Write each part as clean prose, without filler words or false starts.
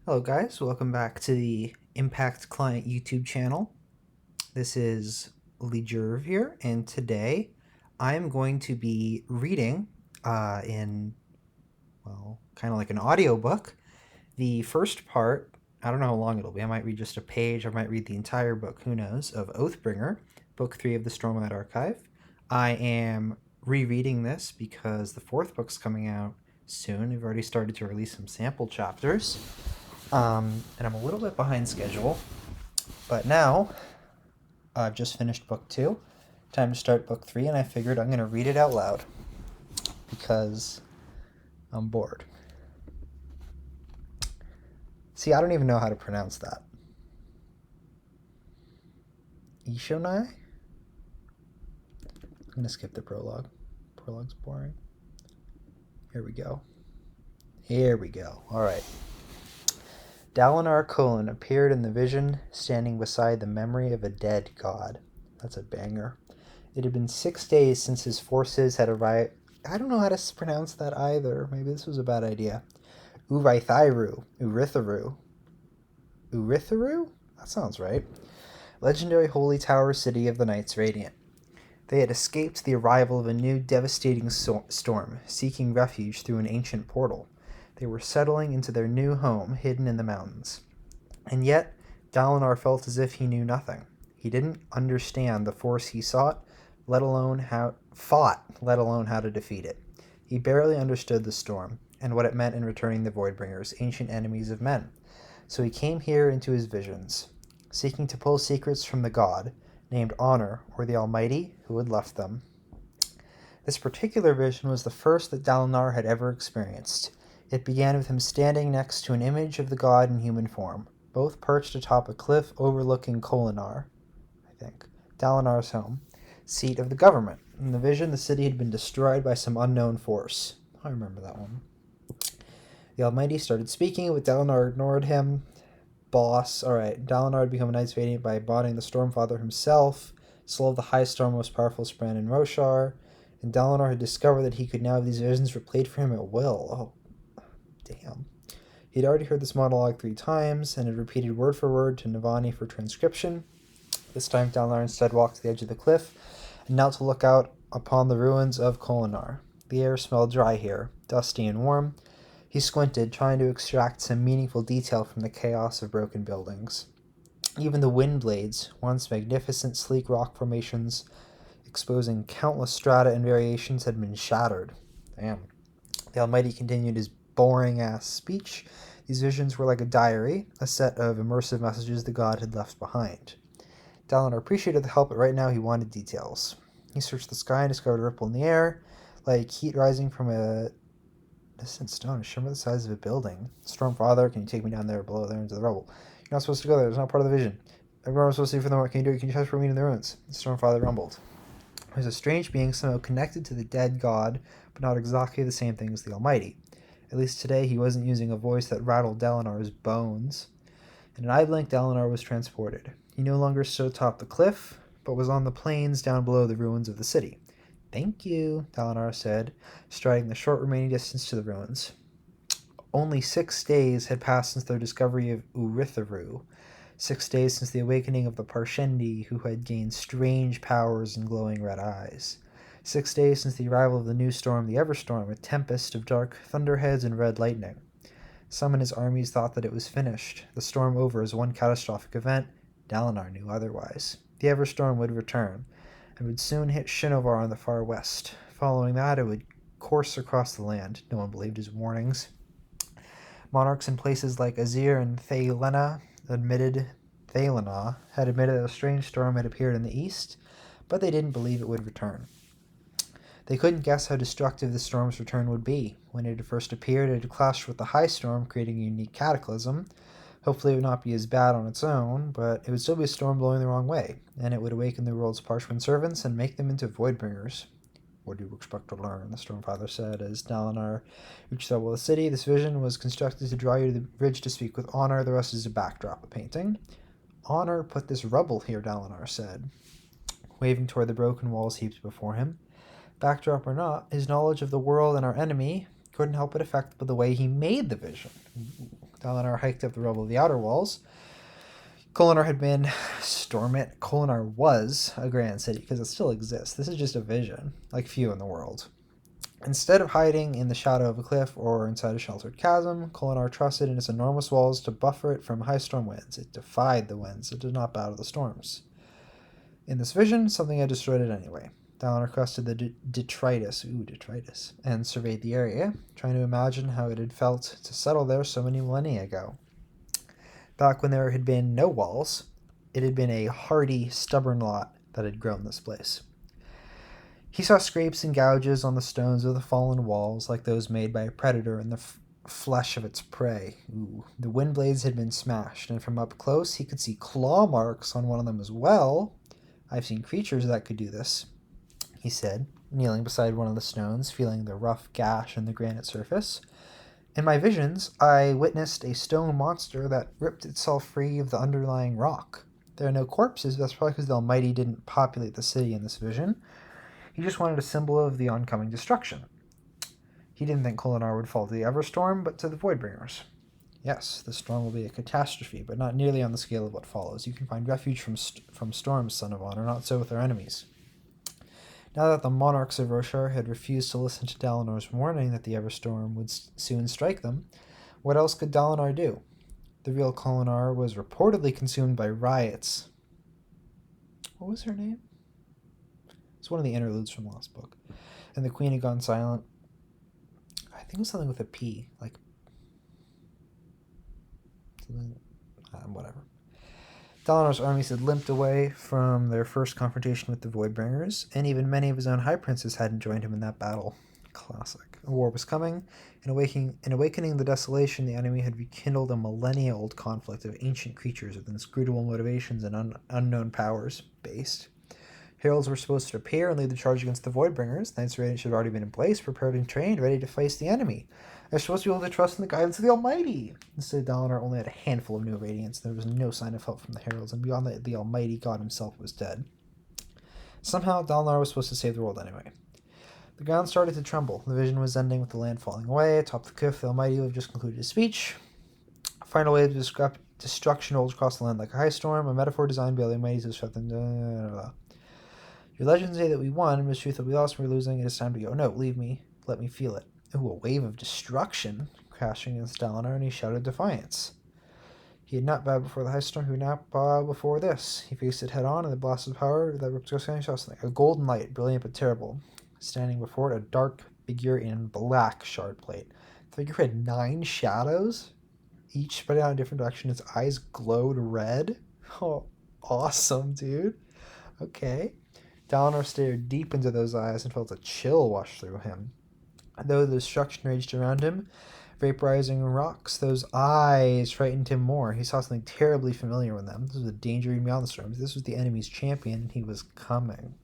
Hello guys, welcome back to the Impact Client YouTube channel. This is leijurv here, and today I'm going to be reading kind of like an audiobook. The first part, I don't know how long it'll be, I might read just a page, I might read the entire book, who knows, of Oathbringer, Book 3 of the Stormlight Archive. I am rereading this because the fourth book's coming out soon. We've already started to release some sample chapters. And I'm a little bit behind schedule, but now I've just finished book 2. Time to start book 3, and I figured I'm going to read it out loud because I'm bored. See, I don't even know how to pronounce that. Ishonai? I'm going to skip the prologue. Prologue's boring. Here we go. All right. Dalinar Kholin appeared in the vision, standing beside the memory of a dead god. That's a banger. It had been 6 days since his forces had arrived. I don't know how to pronounce that either. Maybe this was a bad idea. Urithiru. That sounds right. Legendary holy tower city of the Knights Radiant. They had escaped the arrival of a new devastating storm, seeking refuge through an ancient portal. They were settling into their new home, hidden in the mountains. And yet, Dalinar felt as if he knew nothing. He didn't understand the force he fought, let alone how to defeat it. He barely understood the storm, and what it meant in returning the Voidbringers, ancient enemies of men. So he came here into his visions, seeking to pull secrets from the god, named Honor, or the Almighty, who had left them. This particular vision was the first that Dalinar had ever experienced. It began with him standing next to an image of the god in human form, both perched atop a cliff overlooking Kholinar, Dalinar's home, seat of the government. In the vision, the city had been destroyed by some unknown force. I remember that one. The Almighty started speaking, but Dalinar ignored him. Dalinar had become a Knight's Radiant by embodying the Stormfather himself, soul of the High Storm, most powerful Spran in Roshar, and Dalinar had discovered that he could now have these visions replayed for him at will. Oh, damn. He'd already heard this monologue 3 times, and had repeated word for word to Navani for transcription. This time Dalinar instead walked to the edge of the cliff, and knelt to look out upon the ruins of Kholinar. The air smelled dry here, dusty and warm. He squinted, trying to extract some meaningful detail from the chaos of broken buildings. Even the wind blades, once magnificent, sleek rock formations, exposing countless strata and variations, had been shattered. Damn. The Almighty continued his boring-ass speech. These visions were like a diary, a set of immersive messages the god had left behind. Dalinar appreciated the help, but right now he wanted details. He searched the sky and discovered a ripple in the air, like heat rising from a distant stone, a shimmer the size of a building. Stormfather, can you take me down there, below there, into the rubble? You're not supposed to go there. It's not part of the vision. Everyone was supposed to see for them. What can you do? Can you transport me to the ruins? The Stormfather rumbled. There's a strange being somehow connected to the dead god, but not exactly the same thing as the Almighty. At least today he wasn't using a voice that rattled Dalinar's bones. In an eye blink, Dalinar was transported. He no longer stood atop the cliff, but was on the plains down below the ruins of the city. Thank you, Dalinar said, striding the short remaining distance to the ruins. Only 6 days had passed since their discovery of Urithiru. 6 days since the awakening of the Parshendi, who had gained strange powers and glowing red eyes. 6 days since the arrival of the new storm, the Everstorm, a tempest of dark thunderheads and red lightning. Some in his armies thought that it was finished, the storm over as one catastrophic event. Dalinar knew otherwise. The Everstorm would return, and would soon hit Shinovar on the far west. Following that, it would course across the land. No one believed his warnings. Monarchs in places like Azir and Thalena had admitted that a strange storm had appeared in the east, but they didn't believe it would return. They couldn't guess how destructive the storm's return would be. When it had first appeared, it had clashed with the high storm, creating a unique cataclysm. Hopefully it would not be as bad on its own, but it would still be a storm blowing the wrong way, and it would awaken the world's parchment servants and make them into Voidbringers. What do you expect to learn? The Stormfather said as Dalinar reached the the city. This vision was constructed to draw you to the bridge to speak with Honor. The rest is a backdrop, a painting. Honor put this rubble here, Dalinar said, waving toward the broken walls heaped before him. Backdrop or not, his knowledge of the world and our enemy couldn't help but affect the way he made the vision. Dalinar hiked up the rubble of the outer walls. Kholinar had been Stormit. Kholinar was a grand city, because it still exists. This is just a vision, like few in the world. Instead of hiding in the shadow of a cliff or inside a sheltered chasm, Kholinar trusted in its enormous walls to buffer it from high storm winds. It defied the winds. It did not bow to the storms. In this vision, something had destroyed it anyway. Dalinar crested the detritus, and surveyed the area, trying to imagine how it had felt to settle there so many millennia ago. Back when there had been no walls, it had been a hardy, stubborn lot that had grown this place. He saw scrapes and gouges on the stones of the fallen walls, like those made by a predator in the flesh of its prey. The wind blades had been smashed, and from up close he could see claw marks on one of them as well. I've seen creatures that could do this, he said, kneeling beside one of the stones, feeling the rough gash in the granite surface. In my visions, I witnessed a stone monster that ripped itself free of the underlying rock. There are no corpses, but that's probably because the Almighty didn't populate the city in this vision. He just wanted a symbol of the oncoming destruction. He didn't think Kholinar would fall to the Everstorm, but to the Voidbringers. Yes, the storm will be a catastrophe, but not nearly on the scale of what follows. You can find refuge from storms, Son of Honor, not so with their enemies. Now that the monarchs of Roshar had refused to listen to Dalinar's warning that the Everstorm would soon strike them, what else could Dalinar do? The real Kholinar was reportedly consumed by riots. What was her name? It's one of the interludes from the last book. And the queen had gone silent. I think it was something with a P, like something, whatever. Dalinar's armies had limped away from their first confrontation with the Voidbringers, and even many of his own high princes hadn't joined him in that battle. Classic. A war was coming, and awakening the desolation, the enemy had rekindled a millennia-old conflict of ancient creatures with inscrutable motivations and unknown powers based. Heralds were supposed to appear and lead the charge against the Voidbringers. Knights Radiant should have already been in place, prepared and trained, ready to face the enemy. They're supposed to be able to trust in the guidance of the Almighty. Instead, Dalinar only had a handful of new Radiants. There was no sign of help from the Heralds, and beyond that, the Almighty God himself was dead. Somehow, Dalinar was supposed to save the world anyway. The ground started to tremble. The vision was ending with the land falling away. Atop the cliff, the Almighty would have just concluded his speech. A final wave of destruction rolled across the land like a high storm, a metaphor designed by the Almighty to disrupt them. Your legends say that we won, and it's truth that we lost and we're losing. It is time to go. No, leave me. Let me feel it. Ooh, a wave of destruction crashing against Dalinar, and he shouted defiance. He had not bowed before the high storm. He would not bow before this. He faced it head on, and the blast of power that ripped across the saw something. A golden light, brilliant but terrible. Standing before it, a dark figure in black shard plate. The figure had 9 shadows, each spread out in a different direction. Its eyes glowed red. Oh, awesome, dude. Okay. Dalinar stared deep into those eyes and felt a chill wash through him. Though the destruction raged around him, vaporizing rocks, those eyes frightened him more. He saw something terribly familiar with them. This was a danger beyond the storms. This was the enemy's champion, and he was coming.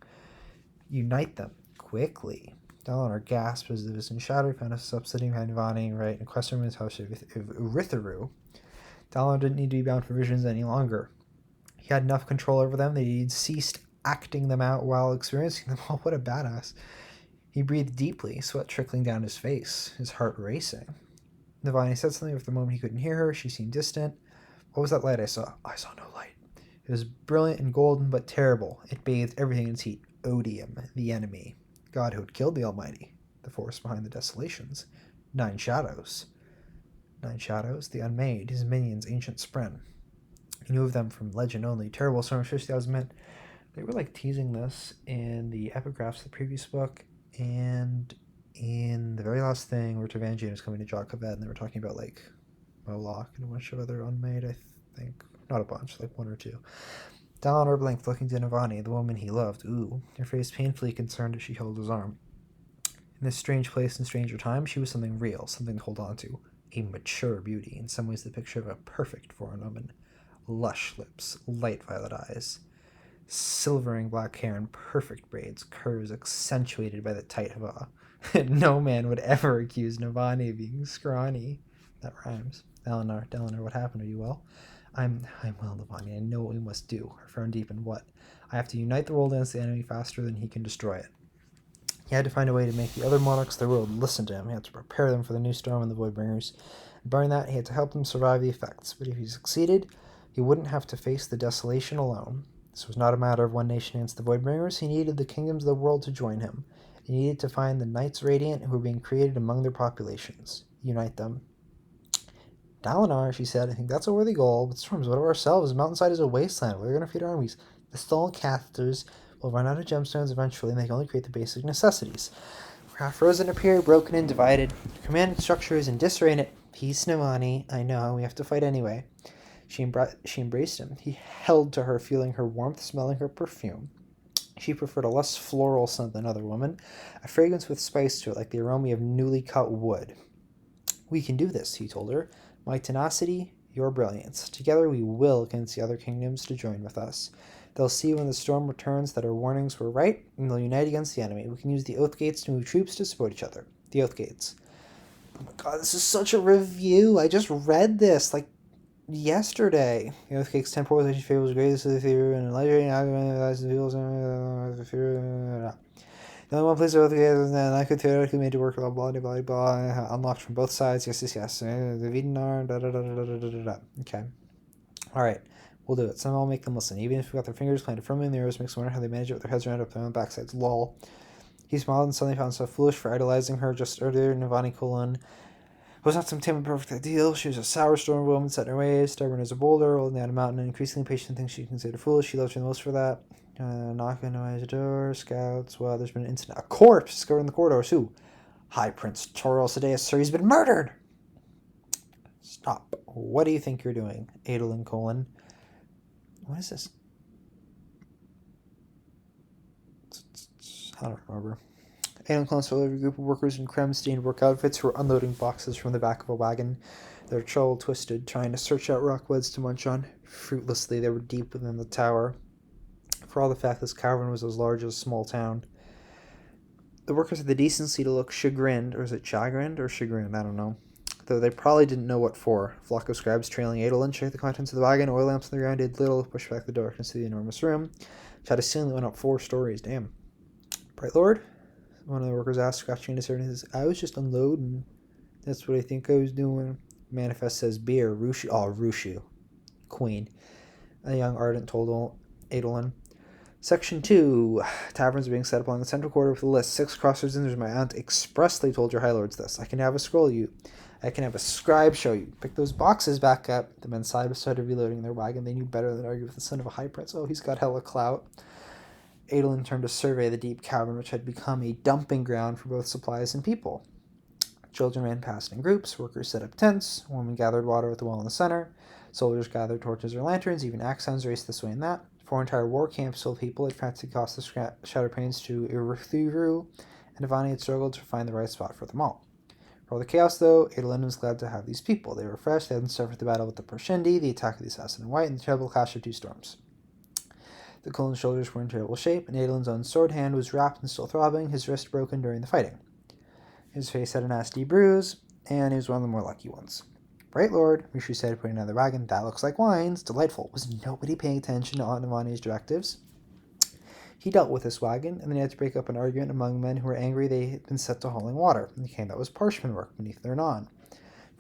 Unite them, quickly. Dalinar gasped as the vision shattered, found himself sitting behind Vani, right in Questerman's house of Uritharu. Dalinar didn't need to be bound for visions any longer. He had enough control over them that he'd ceased acting them out while experiencing them. Oh, what a badass. He breathed deeply, sweat trickling down his face, his heart racing. Navani said something, but the moment he couldn't hear her, she seemed distant. What was that light I saw? I saw no light. It was brilliant and golden, but terrible. It bathed everything in its heat. Odium, the enemy. God who had killed the Almighty. The force behind the desolations. 9 shadows. 9 shadows, the unmade, his minions, ancient spren. He knew of them from legend only. Terrible storm 50,000 men. They were like teasing this in the epigraphs of the previous book, and in the very last thing where Tevangian was coming to Jokaved, and they were talking about like Moloch and a bunch of other unmade, I think. Not a bunch, like 1 or 2. Dalinar blinked, looking to Navani, the woman he loved. Ooh, her face painfully concerned as she held his arm. In this strange place and stranger time, she was something real, something to hold on to. A mature beauty, in some ways the picture of a perfect foreign woman. Lush lips, light violet eyes, silvering black hair and perfect braids, curves accentuated by the tight hava. No man would ever accuse Navani of being scrawny. That rhymes. Dalinar, what happened? Are you well? I'm well, Navani. I know what we must do. Her frown deepened. What? I have to unite the world against the enemy faster than he can destroy it. He had to find a way to make the other monarchs of the world listen to him. He had to prepare them for the new storm and the Voidbringers. Barring that, he had to help them survive the effects. But if he succeeded, he wouldn't have to face the desolation alone. This was not a matter of one nation against the Voidbringers. He needed the kingdoms of the world to join him. He needed to find the Knights Radiant who were being created among their populations. Unite them. Dalinar, she said, I think that's a worthy goal, but storms, what of ourselves? The mountainside is a wasteland. We're going to feed our armies. The stalled casters will run out of gemstones eventually, and they can only create the basic necessities. We're half frozen up here, broken and divided. Command structure is in disarray, and at peace, Navani. I know, we have to fight anyway. She embraced him. He held to her, feeling her warmth, smelling her perfume. She preferred a less floral scent than other women, a fragrance with spice to it, like the aroma of newly cut wood. We can do this, he told her. My tenacity, your brilliance. Together we will convince the other kingdoms to join with us. They'll see when the storm returns that our warnings were right, and they'll unite against the enemy. We can use the Oath Gates to move troops to support each other. The Oath Gates. Oh my god, this is such a review. I just read this, like, yesterday. The Oath Gates temporalization favor was greatest of the theory, and legendary argument the theory. The only one place where and I could theoretically made to work blah blah blah blah unlocked from both sides. Yes. The Vidinar Okay. Alright. We'll do it. Somehow I'll make them listen. Even if we got their fingers planted firmly in the arrows, makes me wonder how they manage it with their heads around up their own backsides. Lol. He smiled and suddenly found himself foolish for idolizing her just earlier. Navani Colon was not some timid perfect ideal. She was a sour storm woman set in her ways, stubborn as a boulder, rolling down a mountain, and increasingly patient things she considered foolish. She loved her the most for that. Knocking on his door, scouts. Well, there's been an incident. A corpse discovered in the corridors. Who? High Prince Toril Sadeas, sir. He's been murdered. Stop. What do you think you're doing, Adolin Colon? What is this? I don't remember. Adolin Colon saw every group of workers in creme-stained work outfits who were unloading boxes from the back of a wagon. Their troll twisted, trying to search out rockwood to munch on. Fruitlessly, they were deep within the tower. For all the fact this cavern was as large as a small town. The workers had the decency to look chagrined, or is it chagrined or chagrined? I don't know. Though they probably didn't know what for. A flock of scribes trailing Adolin checked the contents of the wagon. Oil lamps on the ground did little, pushed back the darkness of the enormous room, which had a ceiling that went up 4 stories. Damn. Bright Lord? One of the workers asked, scratching his head, and says, I was just unloading. That's what I think I was doing. Manifest says beer. Rushu. Oh, Rushu. Queen. A young ardent told Adolin. Section 2. Taverns are being set up along the central corridor with a list. 6 crossroads in. There's my aunt expressly told your high lords this. I can have a scribe show you. Pick those boxes back up. The men side by side reloading their wagon. They knew better than to argue with the son of a high prince. Oh, he's got hella clout. Adolin turned to survey the deep cavern, which had become a dumping ground for both supplies and people. Children ran past in groups. Workers set up tents. Women gathered water at the well in the center. Soldiers gathered torches or lanterns. Even axe hounds raced this way and that. 4 entire war camps full of people had frantically crossed the shattered plains to Iruthiru, and Ivani had struggled to find the right spot for them all. For all the chaos, though, Adolin was glad to have these people. They were fresh. They hadn't suffered the battle with the Pershendi, the attack of the Assassin in White, and the terrible clash of 2 storms. The Cullen shoulders were in terrible shape, and Adolin's own sword hand was wrapped and still throbbing, his wrist broken during the fighting. His face had a nasty bruise, and he was one of the more lucky ones. Bright Lord, Rishu said, putting down the wagon. That looks like wines. Delightful. Was nobody paying attention to Aunt Navani's directives? He dealt with this wagon, and then he had to break up an argument among men who were angry they had been set to hauling water. And the that was parchment work beneath their non.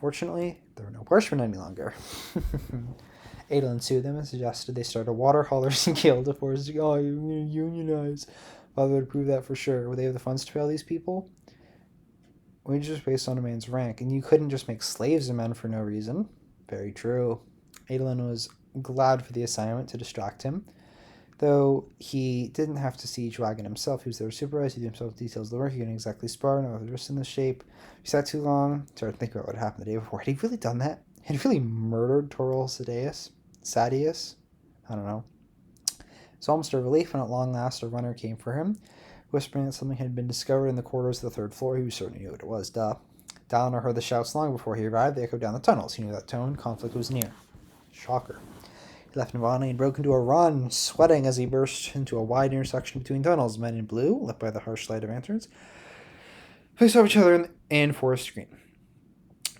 Fortunately, there were no parchment any longer. Adolin sued them and suggested they start a water haulers guild to force you're going to unionize. Father would prove that for sure. Would they have the funds to pay all these people? Wages are based on a man's rank, and you couldn't just make slaves of men for no reason. Very true. Adolin was glad for the assignment to distract him. Though he didn't have to siege wagon himself, he was there to supervise. He did himself details of the work. He couldn't exactly spar, no wrist in the shape. He sat too long, started thinking about what happened the day before. Had he really done that? Had he really murdered Toril Sadeas? I don't know. It was almost a relief when at long last a runner came for him, whispering that something had been discovered in the corridors of the 3rd floor. He certainly knew what it was, duh. Dalinar heard the shouts long before he arrived. They echoed down the tunnels. He knew that tone. Conflict was near. Shocker. He left Navani and broke into a run, sweating as he burst into a wide intersection between tunnels. Men in blue, lit by the harsh light of lanterns, faced over each other in forest green.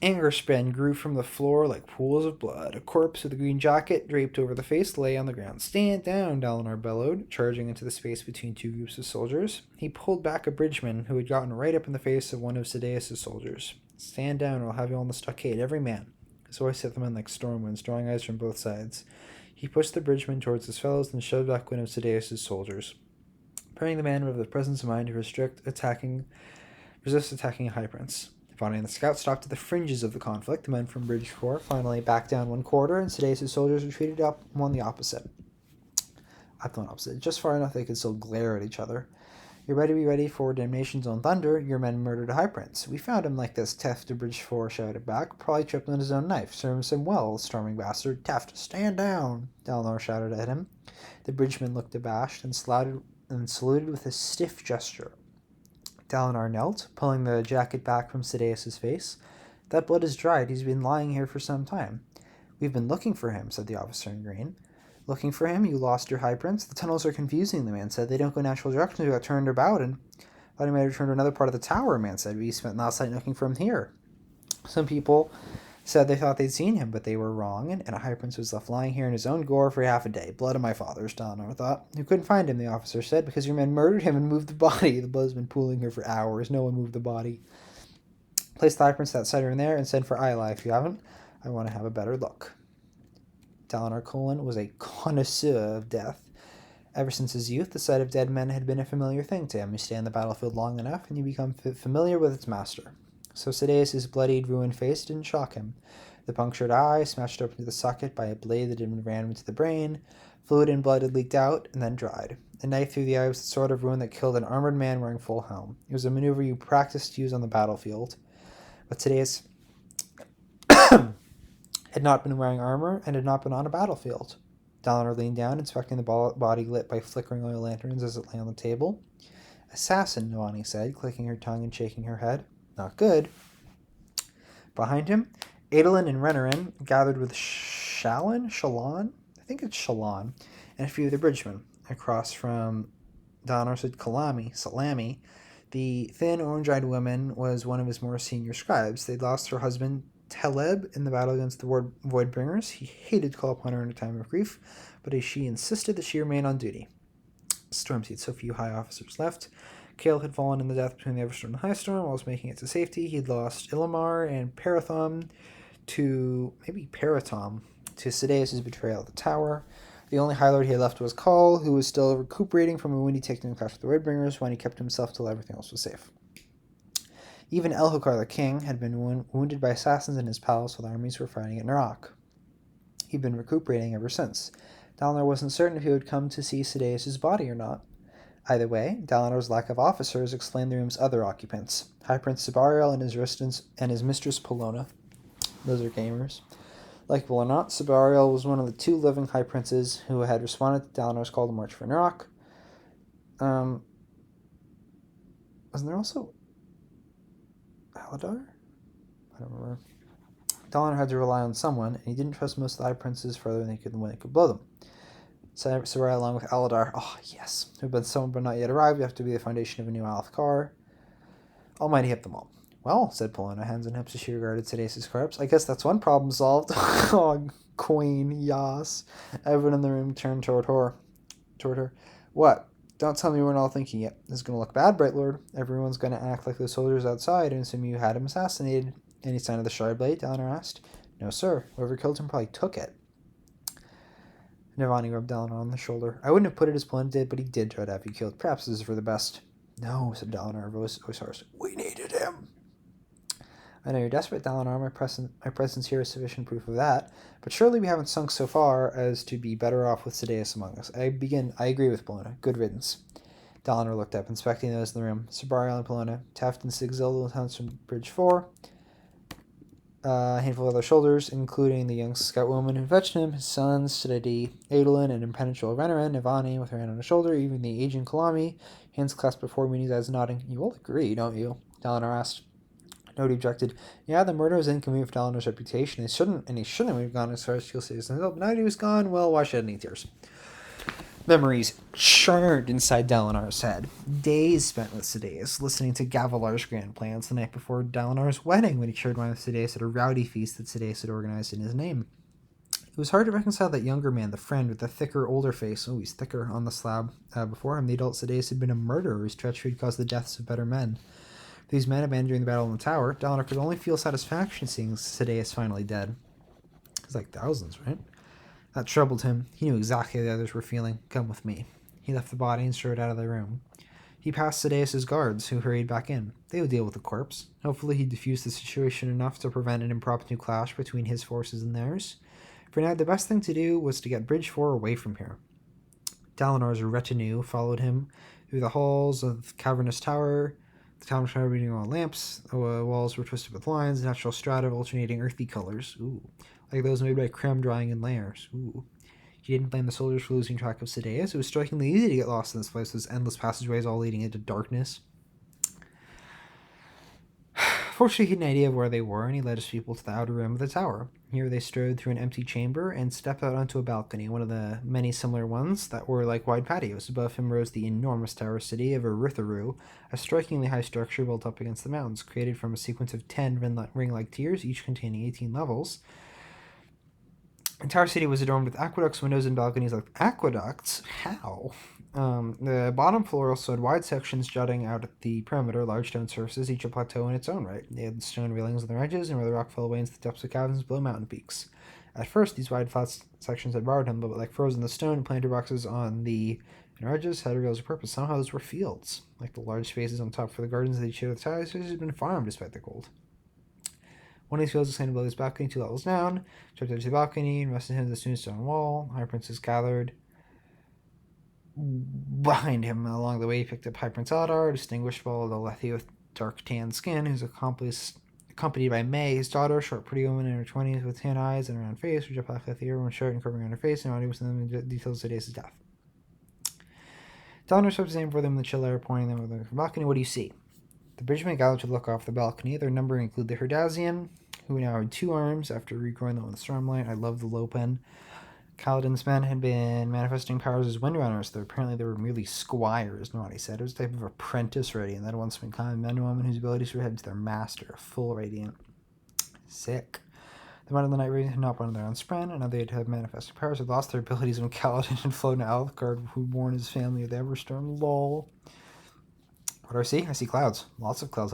Angerspin grew from the floor like pools of blood. A corpse with a green jacket draped over the face lay on the ground. "Stand down," Dalinar bellowed, charging into the space between two groups of soldiers. He pulled back a bridgeman who had gotten right up in the face of one of Sidious' soldiers. "Stand down or I'll have you on the stockade, every man." His voice hit them in like storm winds, drawing eyes from both sides. He pushed the bridgeman towards his fellows and shoved back one of Sidious' soldiers, praying the man with the presence of mind to resist attacking a high prince. Vonnie and the scouts stopped at the fringes of the conflict. The men from Bridge 4 finally backed down one quarter, and Sidious' soldiers retreated up one the opposite. Just far enough they could still glare at each other. "You're ready to be ready for damnation's own thunder. Your men murdered a high prince." "We found him like this," Teft of Bridge 4 shouted back. "Probably tripped on his own knife. Serves him well, storming bastard." "Teft, stand down!" Dalinar shouted at him. The bridgeman looked abashed and saluted with a stiff gesture. Dalinar knelt, pulling the jacket back from Sidious' face. "That blood is dried. He's been lying here for some time." "We've been looking for him," said the officer in green. "Looking for him? You lost your high prince?" "The tunnels are confusing," the man said. "They don't go natural directions. We got turned about and thought he might have returned to another part of the tower," a man said. "We spent last night looking for him here." Some people said they thought they'd seen him, but they were wrong, and a high prince was left lying here in his own gore for half a day. "Blood of my fathers," Dalinar thought. "You couldn't find him," the officer said, "because your men murdered him and moved the body." "The blood's been pooling here for hours. No one moved the body." "Place the high prince outside in there and send for Isla if you haven't. I want to have a better look." Dalinar Kholin was a connoisseur of death. Ever since his youth, the sight of dead men had been a familiar thing to him. You stay on the battlefield long enough, and you become familiar with its master. So Sidious' bloodied, ruined face didn't shock him. The punctured eye, smashed open to the socket by a blade that had been rammed into the brain, fluid and blood had leaked out and then dried. A knife through the eye was the sort of wound that killed an armored man wearing full helm. It was a maneuver you practiced to use on the battlefield. But Sidious had not been wearing armor and had not been on a battlefield. Dalinar leaned down, inspecting the body lit by flickering oil lanterns as it lay on the table. "Assassin," Navani said, clicking her tongue and shaking her head. "Not good." Behind him, Adolin and Renarin gathered with Shallan, I think it's Shallan, and a few of the bridgemen. Across from Dalinar stood Salami. The thin, orange-eyed woman was one of his more senior scribes. They'd lost her husband, Teleb, in the battle against the Voidbringers. He hated to call upon her in a time of grief, but she insisted that she remain on duty. Storm seat, so few high officers left. Kale had fallen in the death between the Everstorm and High Storm. While making it to safety, he'd lost Illimar and Parathom to Sidious' betrayal at the tower. The only High Lord he had left was Khal, who was still recuperating from a windy takedown clash with the Voidbringers when he kept himself till everything else was safe. Even Elhokar the king had been wounded by assassins in his palace while the armies were fighting at Narak. He'd been recuperating ever since. Dalinar wasn't certain if he would come to see Sidious' body or not. Either way, Dalinar's lack of officers explained the room's other occupants, High Prince Sabariel and his mistress Polona. Those are gamers. Likeable or not, Sabariel was one of the two living High Princes who had responded to Dalinar's call to march for Narak. Wasn't there also Aladar? I don't remember. Dalinar had to rely on someone, and he didn't trust most of the High Princes further than he could when they could blow them. Sabariel, along with Aladar, yes, who had been someone but not yet arrived, we have to be the foundation of a new Alethkar. Almighty help them all. "Well," said Polona, hands and hips as she regarded Sidious' corpse, "I guess that's one problem solved." "Oh, Queen, yas." Everyone in the room turned toward her. "What? Don't tell me we're not all thinking it. This is going to look bad, Bright Lord. Everyone's going to act like those soldiers outside and assume you had him assassinated." "Any sign of the Shardblade?" Dalinar asked. "No, sir. Whoever killed him probably took it." Navani rubbed Dalinar on the shoulder. "I wouldn't have put it as Polona did, but he did try to have you killed. Perhaps this is for the best." "No," said Dalinar, voice hoarse. "We needed him." "I know you're desperate, Dalinar. My presence here is sufficient proof of that. But surely we haven't sunk so far as to be better off with Sidious among us. I agree with Polona. Good riddance." Dalinar looked up, inspecting those in the room. Sabariel and Polona, Taft and Sigzil, the lieutenants from Bridge 4, a handful of other soldiers, including the young scout woman who fetched him, his sons, Sidadi, Adolin, and impenetrable Renarin, Navani with her hand on his shoulder, even the aging Kalami, hands clasped before me, his eyes nodding. "You all agree, don't you?" Dalinar asked. Nobody objected. Yeah, the murder was inconvenient for Dalinar's reputation. He shouldn't have gone as far as to kill citizens. But now that he was gone, well, why shed any tears? Memories churned inside Dalinar's head. Days spent with Sidaeus, listening to Gavilar's grand plans the night before Dalinar's wedding, when he shared wine with Sidaeus at a rowdy feast that Sidaeus had organized in his name. It was hard to reconcile that younger man, the friend with the thicker, older face, oh, he's thicker, on the slab before him. The adult Sidaeus had been a murderer whose treachery had caused the deaths of better men. These men abandoned during the battle in the tower. Dalinar could only feel satisfaction seeing Sidaeus finally dead. It was like thousands, right? That troubled him. He knew exactly how the others were feeling. Come with me. He left the body and strode out of the room. He passed Sidaeus' guards, who hurried back in. They would deal with the corpse. Hopefully he diffused the situation enough to prevent an impromptu clash between his forces and theirs. For now, the best thing to do was to get Bridge 4 away from here. Dalinar's retinue followed him through the halls of the cavernous tower. The tower was reading on lamps. The walls were twisted with lines, natural strata of alternating earthy colors. Ooh. Like those made by creme drying in layers. Ooh. He didn't blame the soldiers for losing track of Sidaeus. It was strikingly easy to get lost in this place, those endless passageways all leading into darkness. Fortunately, he had an idea of where they were, and he led his people to the outer rim of the tower. Here they strode through an empty chamber and stepped out onto a balcony, one of the many similar ones that were like wide patios. Above him rose the enormous tower city of Eritharu, a strikingly high structure built up against the mountains, created from a sequence of 10 ring-like tiers, each containing 18 levels. The Tower City was adorned with aqueducts, windows, and balconies like aqueducts. How? The bottom floor also had wide sections jutting out at the perimeter, large stone surfaces, each a plateau in its own right. They had stone railings on their edges, and where the rock fell away into the depths of caverns below mountain peaks. At first, these wide, flat sections had borrowed him, but like frozen the stone and planter boxes on the inner edges had revealed a purpose. Somehow those were fields, like the large spaces on top for the gardens that he shared with Tires had been farmed despite the cold. One of these fields extended below his balcony 2 levels down, stepped up to the balcony, and rested him to the smooth stone wall. High Princess gathered behind him. Along the way, he picked up High Prince Eldar, distinguished by the Lethi with dark tan skin, who's accompanied by May, his daughter, short, pretty woman in her 20s with tan eyes and a round face, which Black Lethi, everyone short and covering on her face, and already was in the details of Sidaeus' death. Dalinar swept his hand for them in the chill air, pointing them over the balcony. What do you see? The bridgemen gathered to look off the balcony. Their number include the Herdazian, who now had 2 arms after regrowing them in the Stormlight. I love the Lopen. Kaladin's men had been manifesting powers as Windrunners, though apparently they were merely squires, Naughty said. It was a type of apprentice radiant that once been common men and women whose abilities were headed to their master, a full radiant. Sick. The men of the Night Radiant had not won their own sprint, and now they had manifesting powers had lost their abilities when Kaladin had flown to Althgard, who warned his family of the Everstorm. Lol. What do I see? I see clouds. Lots of clouds.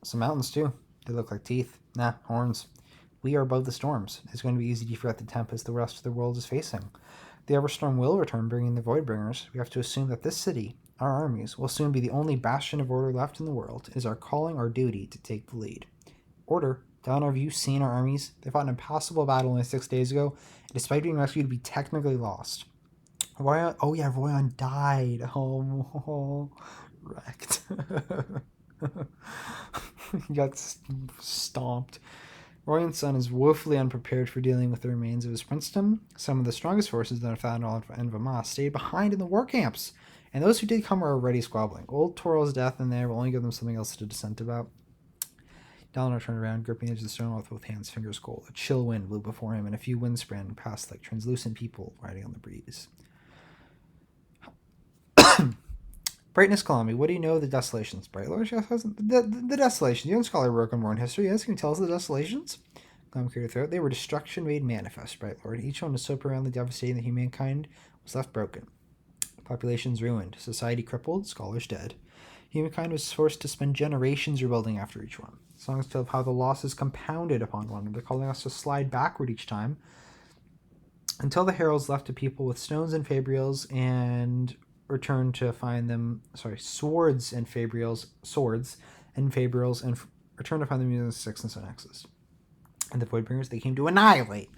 Some mountains, too. They look like teeth. Nah, horns. We are above the storms. It's going to be easy to forget the tempest the rest of the world is facing. The Everstorm will return, bringing the Voidbringers. We have to assume that this city, our armies, will soon be the only bastion of order left in the world. It is our calling, our duty, to take the lead. Order. Dalinar, have you seen our armies? They fought an impossible battle only 6 days ago, and despite being rescued, we technically lost. Royan, oh yeah, Royan died. Oh, wrecked. He got stomped. Royan's son is woefully unprepared for dealing with the remains of his princedom. Some of the strongest forces that are found in Vammas stayed behind in the war camps, and those who did come were already squabbling. Old Toral's death in there will only give them something else to dissent about. Dalinar turned around, gripping the edge of the stone with both hands, fingers cold. A chill wind blew before him, and a few windsprings passed like translucent people riding on the breeze. Brightness Kalami, what do you know of the desolations? Bright Lord the desolations. You don't scholar work on Morn history. Yes, can you tell us the desolations? Kalami cleared her throat. They were destruction made manifest, Bright Lord. Each one was so profoundly devastating that humankind was left broken. Populations ruined, society crippled, scholars dead. Humankind was forced to spend generations rebuilding after each one. Songs tell of how the losses compounded upon one another, calling us to slide backward each time, until the heralds left a people with stones and fabrials and returned to find them, swords and fabrials, and returned to find them using 6 and 7 axes. And the Voidbringers, they came to annihilate.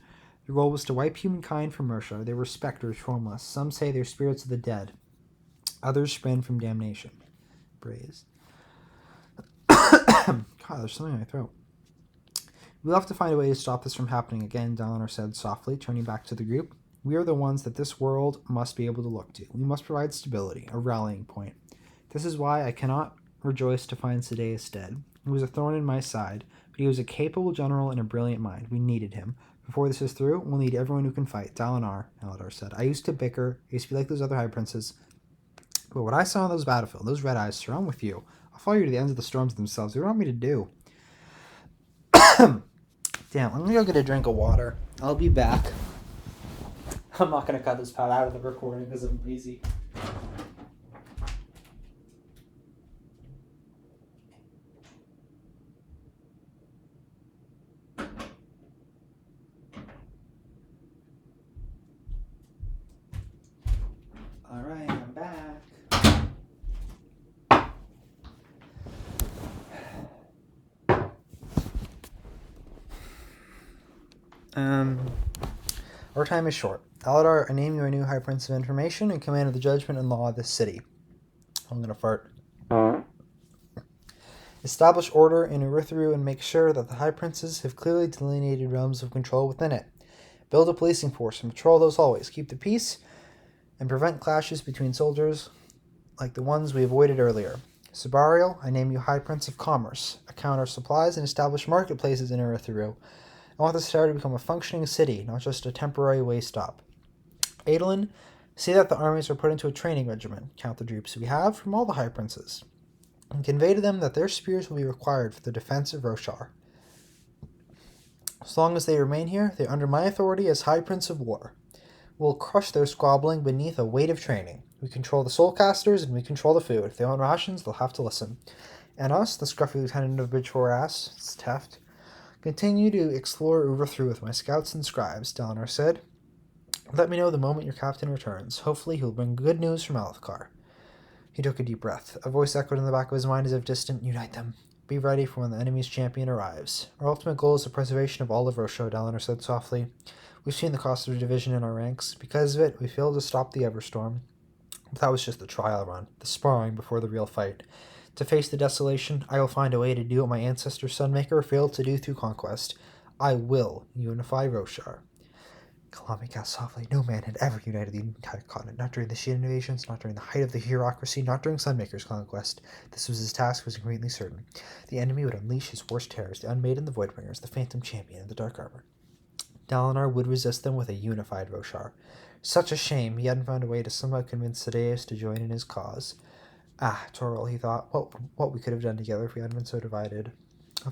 Their goal was to wipe humankind from Mersha. They were specters, formless. Some say they're spirits of the dead. Others sprang from damnation. Braze. God, there's something in my throat. We'll have to find a way to stop this from happening again, Dalinar said softly, turning back to the group. We are the ones that this world must be able to look to. We must provide stability, a rallying point. This is why I cannot rejoice to find Sidaeus dead. He was a thorn in my side, but he was a capable general and a brilliant mind. We needed him. Before this is through, we'll need everyone who can fight. Dalinar, Eladar said. I used to bicker. I used to be like those other high princes. But what I saw on those battlefields, those red eyes, sir, I'm with you. I'll follow you to the ends of the storms themselves. What do you want me to do? Damn, I'm gonna go get a drink of water. I'll be back. I'm not gonna cut this part out of the recording because I'm lazy. Alright, I'm back. Our time is short. Eladar, I name you our new High Prince of Information in command of the judgment and law of this city. I'm gonna fart. Establish order in Urithiru and make sure that the High Princes have clearly delineated realms of control within it. Build a policing force and patrol those hallways. Keep the peace and prevent clashes between soldiers like the ones we avoided earlier. Sabariel, I name you High Prince of Commerce. Account our supplies and establish marketplaces in Urithiru. I want this tower to become a functioning city, not just a temporary way stop. Adolin, see that the armies are put into a training regimen. Count the troops we have from all the High Princes. And convey to them that their spears will be required for the defense of Roshar. As long as they remain here, they are under my authority as High Prince of War. We'll crush their squabbling beneath a weight of training. We control the soulcasters and we control the food. If they want rations, they'll have to listen. And us, the scruffy lieutenant of Bridgefour Ass, it's Teft, continue to explore Urithiru with my scouts and scribes, Dalinar said. Let me know the moment your captain returns. Hopefully he'll bring good news from Alethkar. He took a deep breath. A voice echoed in the back of his mind as if distant. Unite them. Be ready for when the enemy's champion arrives. Our ultimate goal is the preservation of all of Roshar, Dalinar said softly. We've seen the cost of the division in our ranks. Because of it, we failed to stop the Everstorm. But that was just the trial run, the sparring before the real fight. To face the desolation, I will find a way to do what my ancestor Sunmaker failed to do through conquest. I will unify Roshar. Kalami cast softly. No man had ever united the entire continent, not during the Shin invasions, not during the height of the hierarchy, not during Sunmaker's conquest. This was his task, was completely certain. The enemy would unleash his worst terrors, the Unmaiden, the Voidbringers, the Phantom Champion, and the Dark Armor. Dalinar would resist them with a unified Roshar. Such a shame he hadn't found a way to somehow convince Sadeas to join in his cause. Ah, Toril, he thought, what we could have done together if we hadn't been so divided.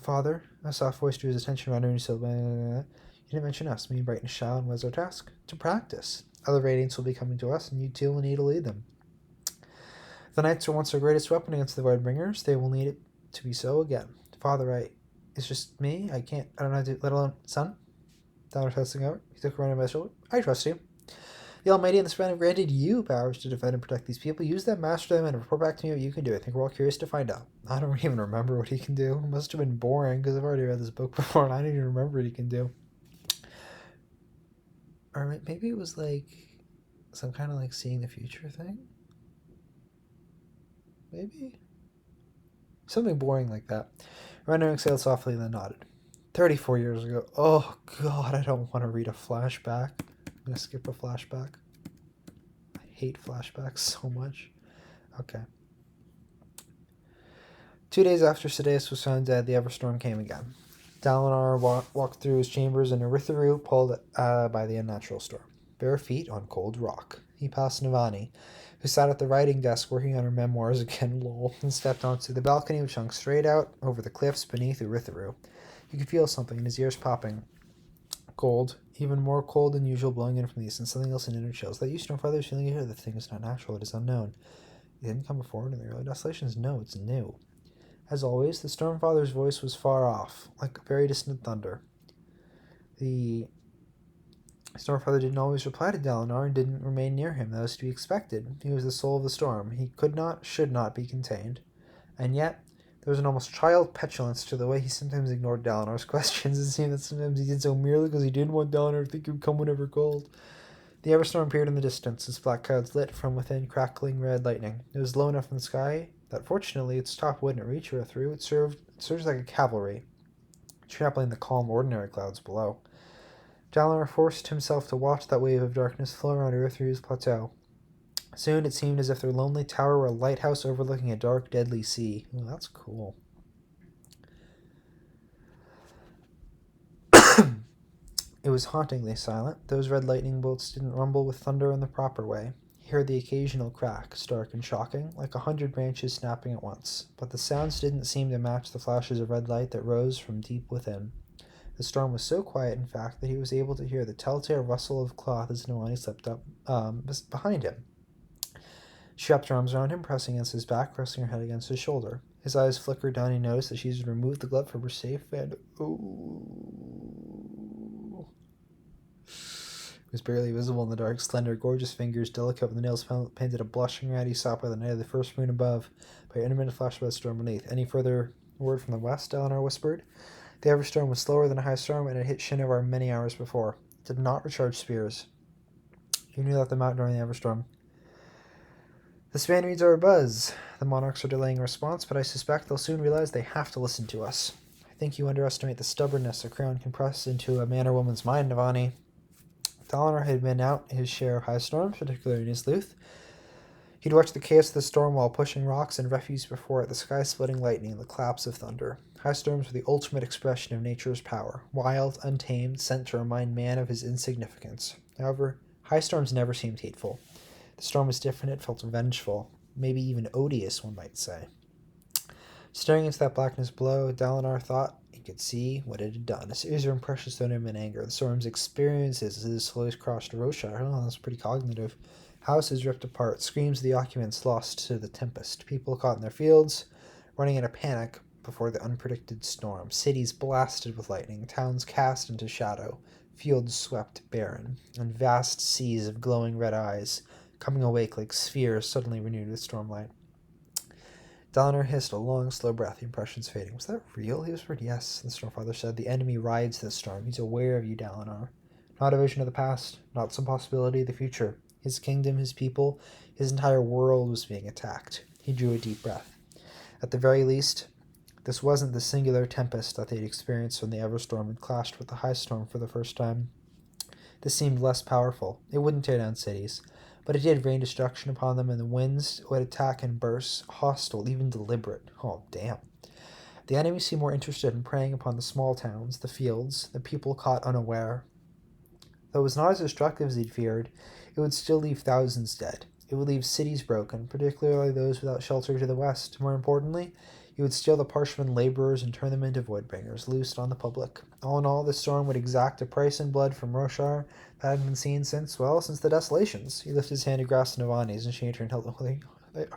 Father, a soft voice drew his attention around him, so you didn't mention us. Me, Bright and Shao, and was our task? To practice. Other radiants will be coming to us, and you two will need to lead them. The knights were once our greatest weapon against the Voidbringers. They will need it to be so again. Father, it's just me. I don't know how to, let alone, son? Dalinar testing out. He took a run on my shoulder. I trust you. The Almighty and the Span have granted you powers to defend and protect these people. Use them, master them, and report back to me what you can do. I think we're all curious to find out. I don't even remember what he can do. It must have been boring, because I've already read this book before, and I don't even remember what he can do. Or maybe it was like some kind of like seeing the future thing? Maybe? Something boring like that. Renner exhaled softly and then nodded. 34 years ago. Oh, God, I don't want to read a flashback. I'm going to skip a flashback. I hate flashbacks so much. Okay. 2 days after Sadeas was found dead, the Everstorm came again. Dalinar walked through his chambers in Urithiru, pulled by the unnatural storm. Bare feet on cold rock. He passed Navani, who sat at the writing desk working on her memoirs again, lol, and stepped onto the balcony which hung straight out over the cliffs beneath Urithiru. He could feel something in his ears popping. Cold, even more cold than usual, blowing in from the east, and something else in inner chills. That used to know feathers feeling here. The thing is not natural, it is unknown. It didn't come before in the early desolations. No, it's new. As always, the Stormfather's voice was far off, like very distant thunder. The Stormfather didn't always reply to Dalinar and didn't remain near him. That was to be expected. He was the soul of the storm. He could not, should not be contained. And yet, there was an almost child petulance to the way he sometimes ignored Dalinar's questions. It seemed that sometimes he did so merely because he didn't want Dalinar to think he would come whenever called. The Everstorm appeared in the distance, its black clouds lit from within crackling red lightning. It was low enough in the sky that fortunately its top wouldn't reach her through. It served like a cavalry, trampling the calm, ordinary clouds below. Dalinar forced himself to watch that wave of darkness flow around Urithiru's plateau. Soon it seemed as if their lonely tower were a lighthouse overlooking a dark, deadly sea. Ooh, that's cool. It was hauntingly silent. Those red lightning bolts didn't rumble with thunder in the proper way. He heard the occasional crack, stark and shocking, like 100 branches snapping at once, but the sounds didn't seem to match the flashes of red light that rose from deep within. The storm was so quiet, in fact, that he was able to hear the telltale rustle of cloth as Nalani slipped up behind him. She wrapped her arms around him, pressing against his back, resting her head against his shoulder. His eyes flickered down, and he noticed that she had removed the glove from her safe, and it was barely visible in the dark. Slender, gorgeous fingers, delicate with the nails painted a blushing red he saw by the night of the first moon above, by an intermittent flash by the storm beneath. Any further word from the west? Eleanor whispered. The Everstorm was slower than a high storm, and had hit Shinovar many hours before. It did not recharge spears. You knew that them out during the Everstorm. The Spaniards are abuzz. The monarchs are delaying a response, but I suspect they'll soon realize they have to listen to us. I think you underestimate the stubbornness a crown can press into a man or woman's mind, Navani. Dalinar had been out his share of high storms, particularly in his Luth. He'd watched the chaos of the storm while pushing rocks and refuse before it, the sky-splitting lightning and the claps of thunder. High storms were the ultimate expression of nature's power, wild, untamed, sent to remind man of his insignificance. However, high storms never seemed hateful. The storm was different, it felt vengeful, maybe even odious, one might say. Staring into that blackness below, Dalinar thought he could see what it had done. A series of impressions thrown him in anger. The storm's experiences as his slows crossed Roshar. Oh, that's pretty cognitive. Houses ripped apart, screams of the occupants lost to the tempest. People caught in their fields, running in a panic before the unpredicted storm. Cities blasted with lightning, towns cast into shadow, fields swept barren, and vast seas of glowing red eyes coming awake like spheres suddenly renewed with stormlight. Dalinar hissed a long, slow breath, the impressions fading. Was that real? He whispered. Yes, the Stormfather said. The enemy rides the storm. He's aware of you, Dalinar. Not a vision of the past, not some possibility of the future. His kingdom, his people, his entire world was being attacked. He drew a deep breath. At the very least, this wasn't the singular tempest that they'd experienced when the Everstorm had clashed with the High Storm for the first time. This seemed less powerful. It wouldn't tear down cities, but it did rain destruction upon them, and the winds would attack in bursts, hostile, even deliberate. Oh, damn. The enemy seemed more interested in preying upon the small towns, the fields, the people caught unaware. Though it was not as destructive as he'd feared, it would still leave thousands dead. It would leave cities broken, particularly those without shelter to the west. More importantly, it would steal the Parshman laborers and turn them into Oathbringers, loosed on the public. All in all, the storm would exact a price in blood from Roshar that hadn't been seen since the Desolations. He lifted his hand to grasp Navani's, and she turned and held them.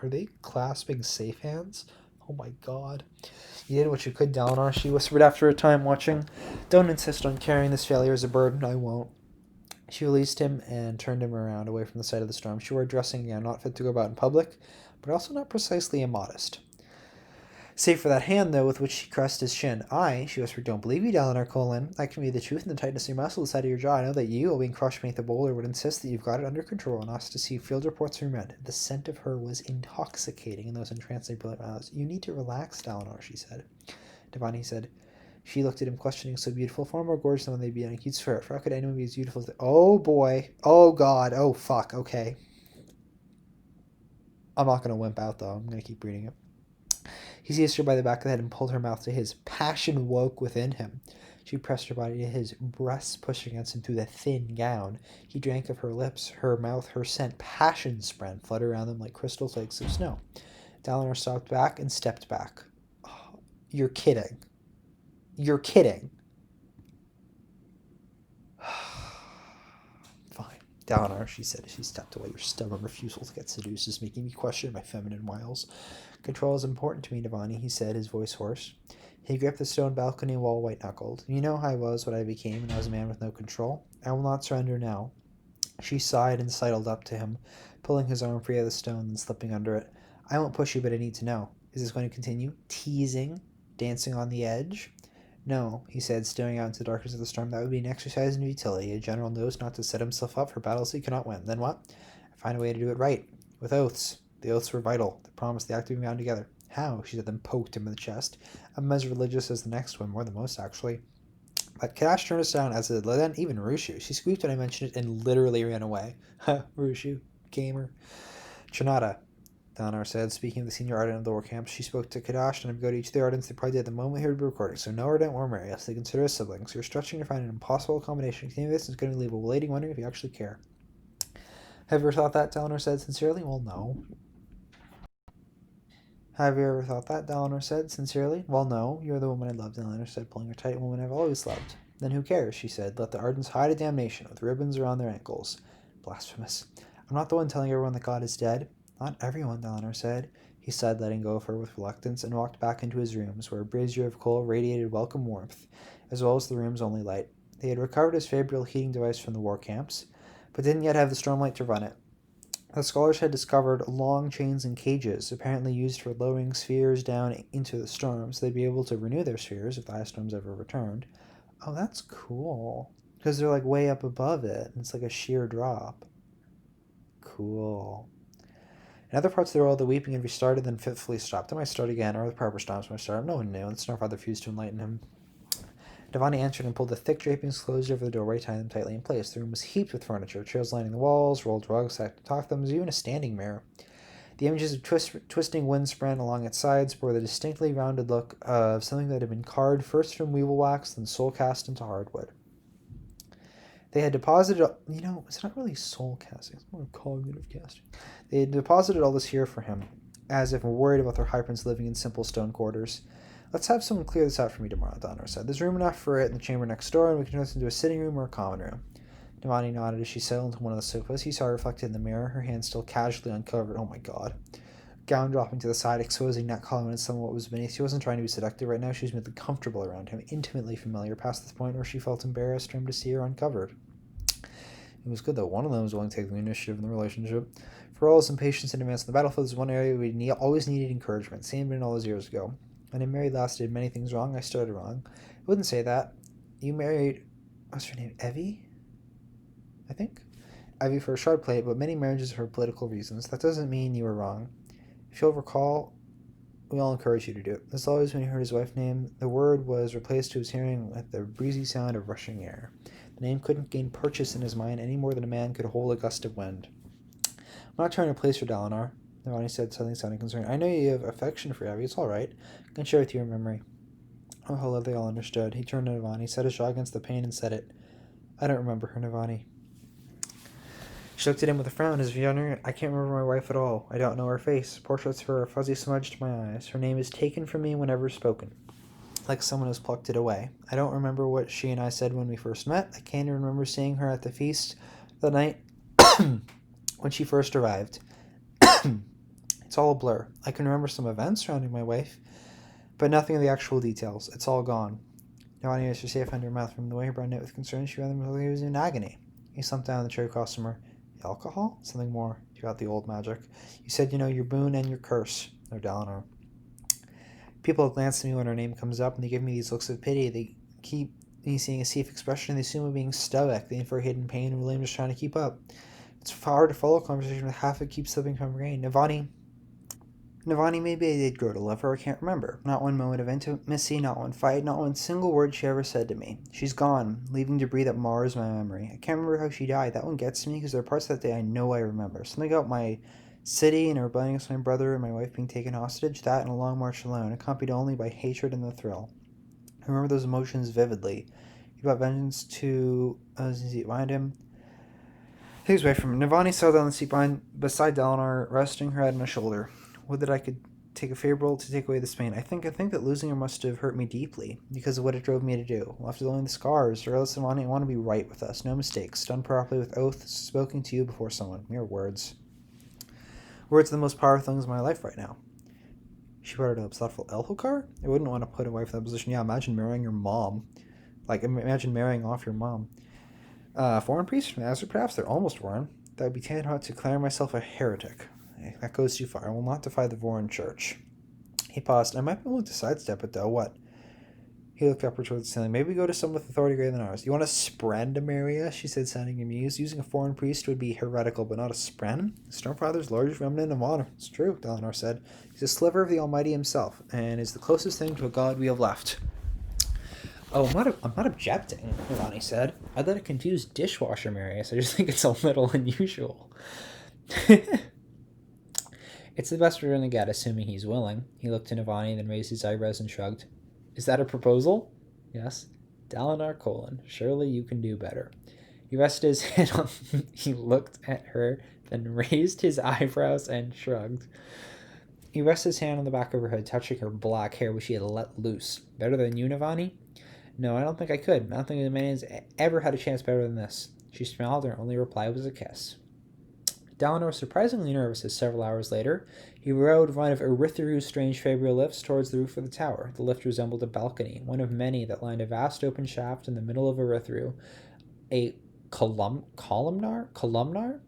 Are they clasping safe hands? Oh my god. You did what you could, Dalinar, she whispered after a time, watching. Don't insist on carrying this failure as a burden. I won't. She released him and turned him around, away from the sight of the storm. She wore a dressing gown, not fit to go about in public, but also not precisely immodest. Save for that hand, though, with which she caressed his shin. She whispered, don't believe you, Dalinar Colin. I can read the truth in the tightness of your muscle, the side of your jaw. I know that you, while being crushed beneath the boulder, would insist that you've got it under control and ask to see field reports from men. The scent of her was intoxicating in those entrancing brilliant eyes. You need to relax, Dalinar, she said. Devani said. She looked at him, questioning, so beautiful, far more gorgeous than when they'd be on a cute swear. For how could anyone be as beautiful as that? Oh, boy. Oh, God. Oh, fuck. Okay. I'm not going to wimp out, though. I'm going to keep reading it. He seized her by the back of the head and pulled her mouth to his. Passion woke within him. She pressed her body to his, breasts pushing against him through the thin gown. He drank of her lips, her mouth, her scent. Passion spread, fluttered around them like crystal flakes of snow. Dalinar stopped back and stepped back. Oh, you're kidding. You're kidding. Fine. Dalinar, she said as she stepped away. Your stubborn refusal to get seduced is making me question my feminine wiles. Control is important to me, Navani, he said, his voice hoarse. He gripped the stone balcony wall white-knuckled. You know how I was, what I became, and I was a man with no control. I will not surrender now. She sighed and sidled up to him, pulling his arm free of the stone and slipping under it. I won't push you, but I need to know. Is this going to continue? Teasing? Dancing on the edge? No, he said, staring out into the darkness of the storm. That would be an exercise in futility. A general knows not to set himself up for battles he cannot win. Then what? Find a way to do it right. With oaths. The oaths were vital. They promised the act of being bound together. How? She said, then poked him in the chest. I'm as religious as the next one, more than most, actually. But Kadash turned us down, as did then even Rushu. She squeaked when I mentioned it and literally ran away. Ha, Rushu. Gamer. Trinata. Dalinar said, speaking of the senior Ardent of the war camps. She spoke to Kadash and go to each of the Ardents they probably did the moment he heard the recording, so no Ardent or marry us. They consider us siblings. You're stretching to find an impossible combination. Continuing this is going to leave a lady wondering if you actually care. Have you ever thought that? Dalinar said sincerely. Well, no. Have you ever thought that? Dalinar said sincerely. Well, no. You're the woman I love, Dalinar said, pulling her tight. Woman I've always loved. Then who cares? She said. Let the Ardents hide a damnation with ribbons around their ankles. Blasphemous. I'm not the one telling everyone that God is dead. Not everyone, Dalinar said. He said, letting go of her with reluctance, and walked back into his rooms, where a brazier of coal radiated welcome warmth, as well as the room's only light. They had recovered his favorite heating device from the war camps, but didn't yet have the stormlight to run it. The scholars had discovered long chains and cages, apparently used for lowering spheres down into the storm, so they'd be able to renew their spheres if the ice storms ever returned. Oh, that's cool. Because they're like way up above it, and it's like a sheer drop. Cool. In other parts of the world, the weeping had restarted, then fitfully stopped. It might start again, or the proper storms might start. No one knew, and the Snowfather refused to enlighten him. Devani answered and pulled the thick drapings closed over the doorway, tying them tightly in place. The room was heaped with furniture, chairs lining the walls, rolled rugs stacked atop them, there was even a standing mirror. The images of twisting windspread along its sides bore the distinctly rounded look of something that had been carved first from weevil wax, then soul cast into hardwood. They had deposited, it's not really soul casting, it's more cognitive casting. They had deposited all this here for him, as if worried about their high prince living in simple stone quarters. Let's have someone clear this out for me tomorrow, Dalinar said. There's room enough for it in the chamber next door, and we can turn this into a sitting room or a common room. Devani nodded as she settled into one of the sofas. He saw her reflected in the mirror, her hand still casually uncovered. Oh my god. Gown dropping to the side, exposing neck collar and some of what was beneath. She wasn't trying to be seductive right now. She was merely comfortable around him, intimately familiar, past the point where she felt embarrassed for him to see her uncovered. It was good that one of them was willing to take the initiative in the relationship. For all his impatience and advance on the battlefield, this one area we always needed encouragement. Same been all those years ago. When I married last, did many things wrong. I started wrong. I wouldn't say that. You married, what's her name, Evie? I think? Evie for a shard plate, but many marriages for political reasons. That doesn't mean you were wrong. If you'll recall, we all encourage you to do it. As always, when he heard his wife's name, the word was replaced to his hearing with the breezy sound of rushing air. The name couldn't gain purchase in his mind any more than a man could hold a gust of wind. I'm not trying to replace her, Dalinar, Navani said, suddenly sounding concerned. I know you have affection for Evie. It's all right. I can share with you a memory. Oh, hello, they all understood. He turned to Navani, set his jaw against the pane, and said it. I don't remember her, Navani. She looked at him with a frown as if younger. I can't remember my wife at all. I don't know her face. Portraits of her are fuzzy smudged to my eyes. Her name is taken from me whenever spoken, like someone has plucked it away. I don't remember what she and I said when we first met. I can't even remember seeing her at the feast the night when she first arrived. It's all a blur. I can remember some events surrounding my wife, but nothing of the actual details. It's all gone. Navani was safe under her mouth. From the way her brow knit with concern, she rather like he was in agony. He slumped down the chair across from her. Alcohol? Something more. You got the old magic. You said you know your boon and your curse. No, Dalinar. People glance at me when her name comes up, and they give me these looks of pity. They keep me seeing a safe expression, and they assume I'm being stoic. They infer hidden pain, and really I'm just trying to keep up. It's hard to follow a conversation with half it keeps slipping from brain. Navani, maybe I did grow to love her, I can't remember. Not one moment of intimacy, not one fight, not one single word she ever said to me. She's gone, leaving debris that mars my memory. I can't remember how she died. That one gets to me because there are parts of that day I know I remember. Something about my city and her rebellion against my brother and my wife being taken hostage, that and a long march alone, accompanied only by hatred and the thrill. I remember those emotions vividly. He brought vengeance to behind him. He was away from him. Navani sat down on the seat beside Dalinar, resting her head on his shoulder. Would that I could take a favor to take away this pain. I think that losing her must have hurt me deeply because of what it drove me to do. Left alone the scars, or else I want to be right with us. No mistakes, done properly with oaths, spoken to you before someone. Mere words. Words are the most powerful things in my life right now. She brought it up. Thoughtful Elhokar? I wouldn't want to put a wife in that position. Yeah, imagine marrying your mom. Imagine marrying off your mom. Foreign priest from Nazareth, perhaps? They're almost foreign. That would be tantamount to declaring myself a heretic. That goes too far. I will not defy the Voron Church. He paused. I might be willing to sidestep it, though. What? He looked upward towards the ceiling. Maybe go to someone with authority greater than ours. You want a spren to marry us? She said, sounding amused. Using a foreign priest would be heretical, but not a spren? Stormfather's largest remnant of honor. It's true, Dalinar said. He's a sliver of the Almighty himself, and is the closest thing to a god we have left. Oh, I'm not objecting, Navani said. I'd let a confused dishwasher marry us. I just think it's a little unusual. It's the best we're going to get, assuming he's willing. He looked to Navani, then raised his eyebrows and shrugged. Is that a proposal? Yes. Dalinar Colon, surely you can do better. He rested his hand on... He looked at her, then raised his eyebrows and shrugged. He rested his hand on the back of her head, touching her black hair, which he had let loose. Better than you, Navani? No, I don't think I could. I don't think the man has ever had a chance better than this. She smiled, and her only reply was a kiss. Dalinar was surprisingly nervous as several hours later, he rode one of Erythru's strange fabrial lifts towards the roof of the tower. The lift resembled a balcony, one of many that lined a vast open shaft in the middle of Erythru, a columnar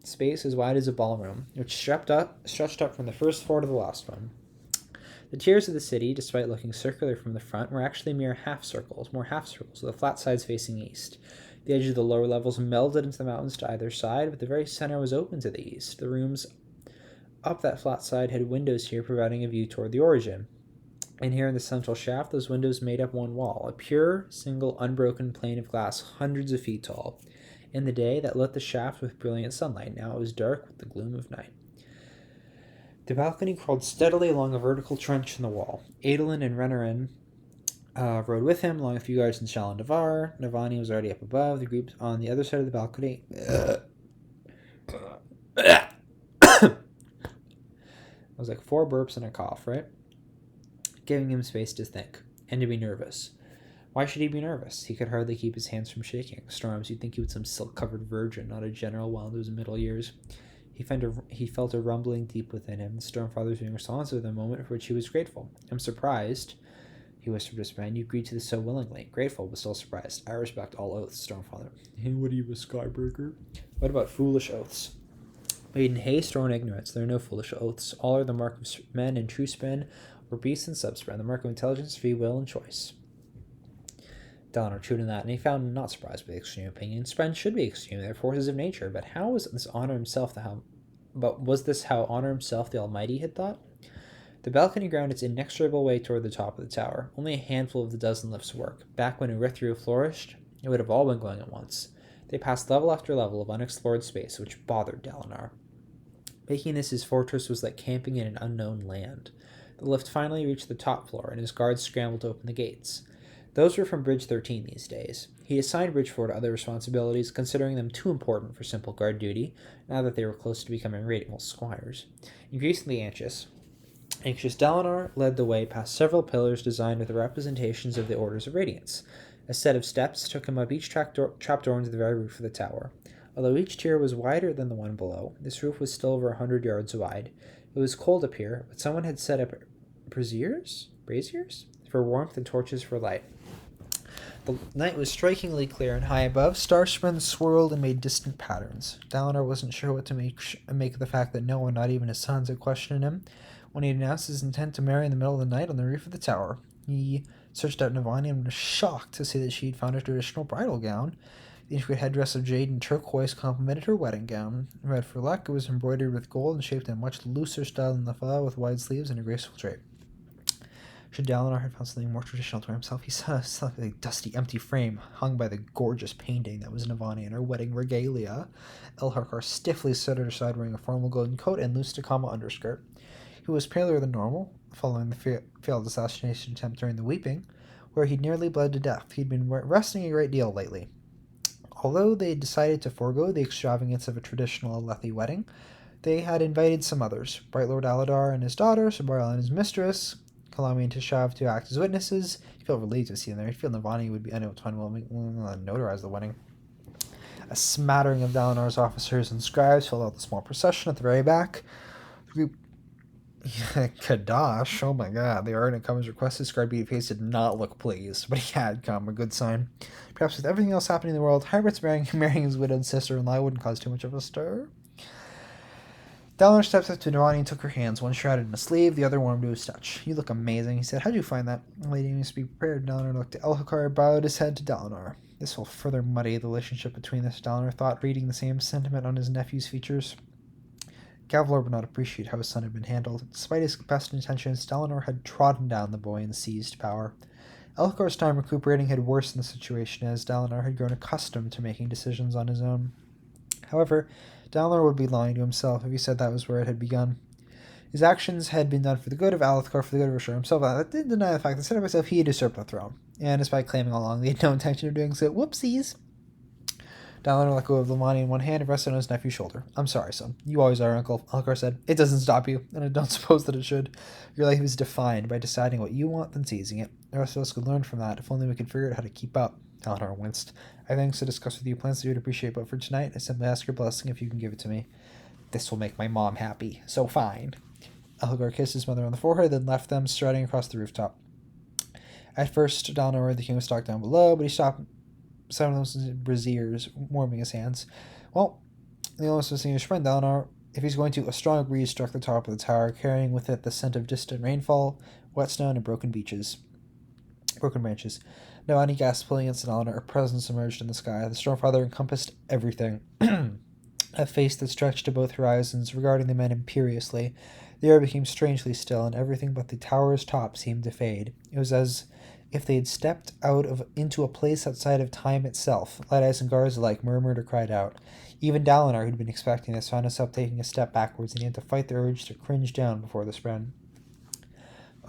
space as wide as a ballroom, which stretched up from the first floor to the last one. The tiers of the city, despite looking circular from the front, were actually more half circles, with the flat sides facing east. The edge of the lower levels melded into the mountains to either side, but the very center was open to the east. The rooms up that flat side had windows here, providing a view toward the origin. And here in the central shaft, those windows made up one wall, a pure, single, unbroken plane of glass hundreds of feet tall. In the day, that lit the shaft with brilliant sunlight. Now it was dark with the gloom of night. The balcony crawled steadily along a vertical trench in the wall. Adolin and Renarin rode with him along a few yards in Shallan Davar. Navani was already up above. The group on the other side of the balcony. It was like 4 burps and a cough, right? Giving him space to think and to be nervous. Why should he be nervous? He could hardly keep his hands from shaking. Storms, you'd think he was some silk-covered virgin, not a general well into his middle years. He felt a rumbling deep within him. The Stormfather was being responsive at the moment for which he was grateful. I'm surprised, he whispered to his friend. You agreed to this so willingly. Grateful, but still surprised. I respect all oaths, Stormfather. And what are you, a skybreaker? What about foolish oaths? Made in haste or in ignorance, there are no foolish oaths. All are the mark of men and true spren, or beasts and subspren, the mark of intelligence, free will, and choice. Dalinar chewed on that, and he found not surprised by the extreme opinion. Spren should be extreme, they're forces of nature, but was this how Honor himself the Almighty had thought? The balcony ground its inexorable way toward the top of the tower. Only a handful of the dozen lifts work. Back when Erythru flourished, it would have all been going at once. They passed level after level of unexplored space, which bothered Dalinar. Making this his fortress was like camping in an unknown land. The lift finally reached the top floor, and his guards scrambled to open the gates. Those were from Bridge 13 these days. He assigned Bridge 4 to other responsibilities, considering them too important for simple guard duty, now that they were close to becoming rating squires. Increasingly anxious Dalinar led the way past several pillars designed with the representations of the Orders of Radiance. A set of steps took him up each trapdoor into the very roof of the tower. Although each tier was wider than the one below, this roof was still over 100 yards wide. It was cold up here, but someone had set up braziers for warmth and torches for light. The night was strikingly clear, and high above, star-spren swirled and made distant patterns. Dalinar wasn't sure what to make of the fact that no one, not even his sons, had questioned him when he announced his intent to marry in the middle of the night on the roof of the tower. He searched out Navani and was shocked to see that she had found a traditional bridal gown. The intricate headdress of jade and turquoise complemented her wedding gown. Red for luck, it was embroidered with gold and shaped in a much looser style than the file, with wide sleeves and a graceful drape. Should Dalinar had found something more traditional to himself, he saw a dusty, empty frame hung by the gorgeous painting that was Navani in her wedding regalia. Elharkar stiffly stood at her side wearing a formal golden coat and loose Takama underskirt. He was paler than normal, following the failed assassination attempt during the weeping, where he'd nearly bled to death. He'd been resting a great deal lately. Although they decided to forego the extravagance of a traditional Alethi wedding, they had invited some others, Bright Lord Aladar and his daughter, Sabaril and his mistress, Kalami and Tishav to act as witnesses. He felt relieved to see them there. He felt Navani would be unable to notarize the wedding. A smattering of Dalinar's officers and scribes filled out the small procession at the very back. The group Kadash, oh my god, the Ardent Cummins requested Scarbeat Face did not look pleased, but he had come, a good sign. Perhaps with everything else happening in the world, Hybert's marrying his widowed sister-in-law wouldn't cause too much of a stir. Dalinar stepped up to Navani and took her hands, one shrouded in a sleeve, the other warm to his touch. You look amazing, he said. How'd you find that? The lady must be prepared. Dalinar looked at Elhokar, bowed his head to Dalinar. This will further muddy the relationship between us, Dalinar thought, reading the same sentiment on his nephew's features. Kavlar would not appreciate how his son had been handled. Despite his best intentions, Dalinar had trodden down the boy and seized power. Elhokar's time recuperating had worsened the situation, as Dalinar had grown accustomed to making decisions on his own. However, Dalinar would be lying to himself if he said that was where it had begun. His actions had been done for the good of Alethkar, for the good of Ashur himself. That didn't deny the fact that, instead of himself, he had usurped the throne. And despite claiming all along they had no intention of doing so, whoopsies. Dalinar let go of Lamani in one hand and rested on his nephew's shoulder. I'm sorry, son. You always are, Uncle. Alethkar said. It doesn't stop you, and I don't suppose that it should. Your life is defined by deciding what you want, then seizing it. The rest of us could learn from that, if only we could figure out how to keep up. Dalinar winced. I have things to discuss with you, plans that you would appreciate, but for tonight, I simply ask your blessing if you can give it to me. This will make my mom happy, so fine. Elgar kissed his mother on the forehead, then left them, striding across the rooftop. At first, Dalinar heard the king was stalked down below, but he stopped some of those braziers, warming his hands. Well, the almost was seeing his friend Dalinar. If he's going to, a strong breeze struck the top of the tower, carrying with it the scent of distant rainfall, wet snow, and broken branches. Navani gasped, pulling against Dalinar. A presence emerged in the sky. The Stormfather encompassed everything. A face that stretched to both horizons, regarding the men imperiously. The air became strangely still, and everything but the tower's top seemed to fade. It was as if they had stepped into a place outside of time itself. Light eyes and guards alike murmured or cried out. Even Dalinar, who'd been expecting this, found himself taking a step backwards, and he had to fight the urge to cringe down before the spread.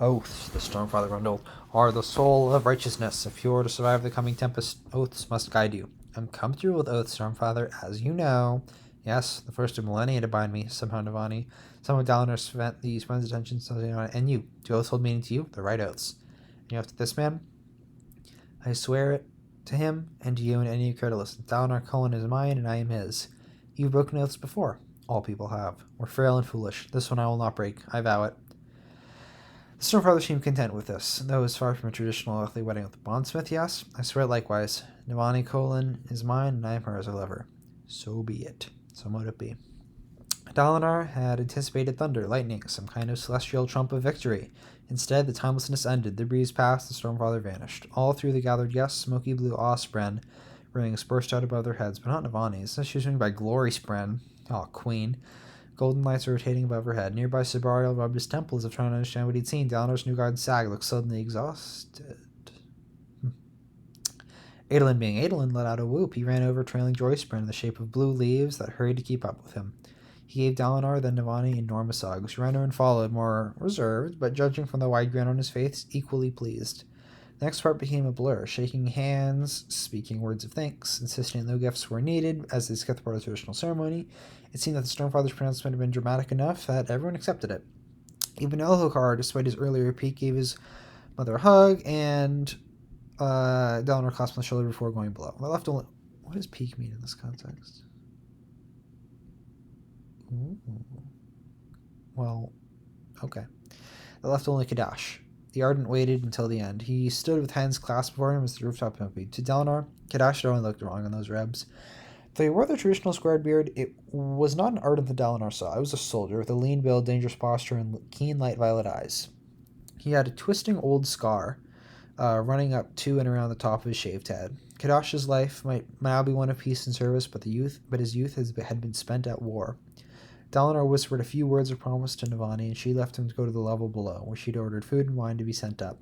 Oaths, the Stormfather grumbled, are the soul of righteousness. If you are to survive the coming tempest, oaths must guide you. I'm comfortable with oaths, Stormfather, as you know. Yes, the first of millennia to bind me, somehow Navani. Somehow Dalinar spent these friends' attention, and you. Do oaths hold meaning to you? The right oaths. And you have to this man? I swear it to him, and to you, and any who care to listen. Dalinar Cullen is mine, and I am his. You've broken oaths before. All people have. We're frail and foolish. This one I will not break. I vow it. The Stormfather seemed content with this, though it was far from a traditional earthly wedding with the bondsmith, yes. I swear it likewise. Navani Cullen is mine, and I am hers, I love her. So be it. So mote it be. Dalinar had anticipated thunder, lightning, some kind of celestial trump of victory. Instead, the timelessness ended. The breeze passed, the Stormfather vanished. All through the gathered guests, smoky blue awe-spren rings burst out above their heads, but not Navani's. She was ringed by glory-spren. Oh, queen. Golden lights were rotating above her head. Nearby, Sabariel rubbed his temple as if trying to understand what he'd seen. Dalinar's new guard Sag looked suddenly exhausted. Adolin, being Adolin, let out a whoop. He ran over trailing joyspren in the shape of blue leaves that hurried to keep up with him. He gave Dalinar, then Navani, enormous hugs. Renner and followed, more reserved, but judging from the wide grin on his face, equally pleased. The next part became a blur, shaking hands, speaking words of thanks, insisting no gifts were needed, as is part of the traditional ceremony. It seemed that the Stormfather's pronouncement had been dramatic enough that everyone accepted it. Even Elhokar, despite his earlier peak, gave his mother a hug, and Dalinar clasped on the shoulder before going below. What does peak mean in this context? Ooh. Well, okay. That left only Kadash. The Ardent waited until the end. He stood with hands clasped before him as the rooftop emptied. To Dalinar, Kadash had only looked wrong on those rebs. Though he wore the traditional squared beard, it was not an Ardent that Dalinar saw. It was a soldier with a lean build, dangerous posture, and keen light violet eyes. He had a twisting old scar running up to and around the top of his shaved head. Kadash's life might now be one of peace and service, but his youth had been spent at war. Dalinar whispered a few words of promise to Navani, and she left him to go to the level below, where she'd ordered food and wine to be sent up.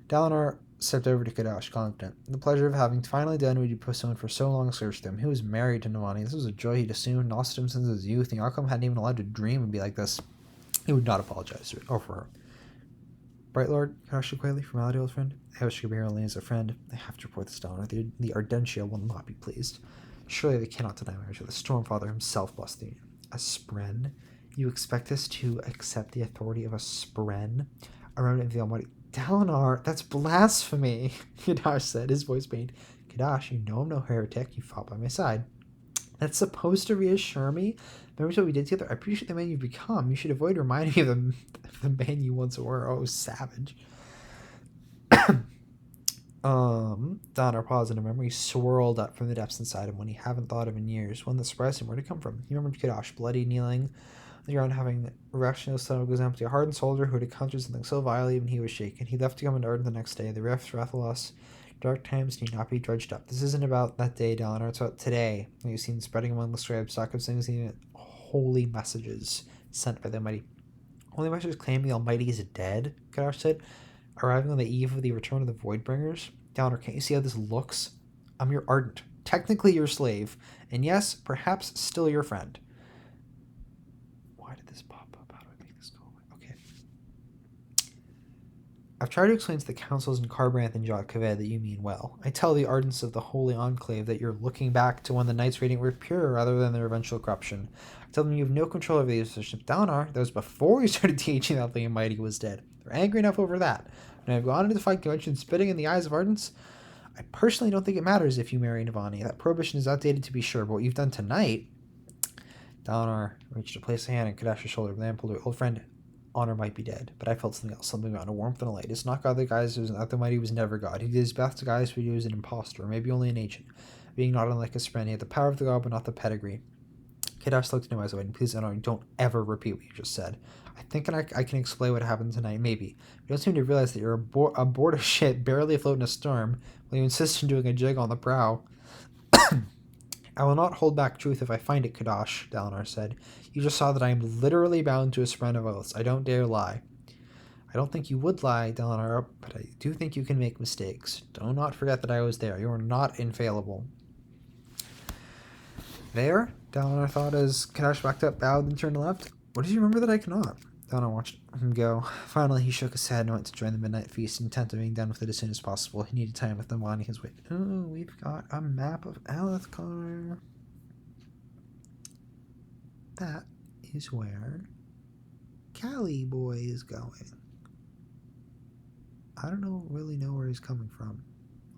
Dalinar stepped over to Kadash, confident. The pleasure of having finally done what he'd postponed for so long searched him. He was married to Navani. This was a joy he'd assumed, lost him since his youth. The outcome hadn't even allowed to dream would be like this. He would not apologize to it, or for her. Bright Lord, Kadash said quietly, formality, old friend. I wish I could be here only as a friend. I have to report this down. The Ardentia will not be pleased. Surely they cannot deny marriage. The Stormfather himself blessed the union. A spren? You expect us to accept the authority of a spren? A remnant of the Almighty? Dalinar, that's blasphemy, Kadash said, his voice pained. Kadash, you know I'm no heretic. You fought by my side. That's supposed to reassure me? Remember what we did together? I appreciate the man you've become. You should avoid reminding me of the man you once were. Oh, savage. Dalinar paused, and a memory swirled up from the depths inside him, one he hadn't thought of in years, one that surprised him. Where'd it come from? He remembered Kadash, bloody, kneeling on the ground, having a rational stomach was empty, a hardened soldier who had encountered something so vile even he was shaken. He left to come into Arden the next day. The rifts, Rathalos, dark times need not be dredged up. This isn't about that day, Dalinar. It's about today. You've seen spreading among the scribes, stock of things, holy messages sent by the Almighty. Holy messages claiming the Almighty is dead, Kadash said, arriving on the eve of the return of the Voidbringers. Dalinar, can't you see how this looks? I'm your Ardent, technically your slave, and yes, perhaps still your friend. Why did this pop up? How do I make this I've tried to explain to the councils in Carbranth and Jacques Caved that you mean well. I tell the ardents of the Holy Enclave that you're looking back to when the Knights Radiant were pure rather than their eventual corruption. I tell them you have no control over the Association of Dalinar. That was before you started teaching that the Mighty was dead. They're angry enough over that. And I've gone into the fight convention spitting in the eyes of ardents. I personally don't think it matters if you marry Navani. That prohibition is outdated to be sure, but what you've done tonight... Dalinar reached to place a hand on Kadash's shoulder, but then pulled her old friend. Honor might be dead, but I felt something else, something around a warmth and a light. It's not God that guides, not the Mighty was never God. He did his best to guide us, but he was an impostor, or maybe only an agent. Being not unlike his friend, he had the power of the God, but not the pedigree. Kadash looked into my eyes, waiting. Please, don't ever repeat what you just said. I think I can explain what happened tonight, maybe. You don't seem to realize that you're aboard a ship, barely afloat in a storm, while you insist on doing a jig on the prow. I will not hold back truth if I find it, Kadash, Dalinar said. You just saw that I am literally bound to a spren of oaths. I don't dare lie. I don't think you would lie, Dalinar, but I do think you can make mistakes. Do not forget that I was there. You are not infallible. There? Dalinar thought as Kadash backed up, bowed, and turned left. What did you remember that I cannot? Dalinar watched him go. Finally, he shook his head and went to join the midnight feast, intent on being done with it as soon as possible. He needed time with them winding his way. Oh, we've got a map of Alethkar. That is where Cali Boy is going. I don't really know where he's coming from,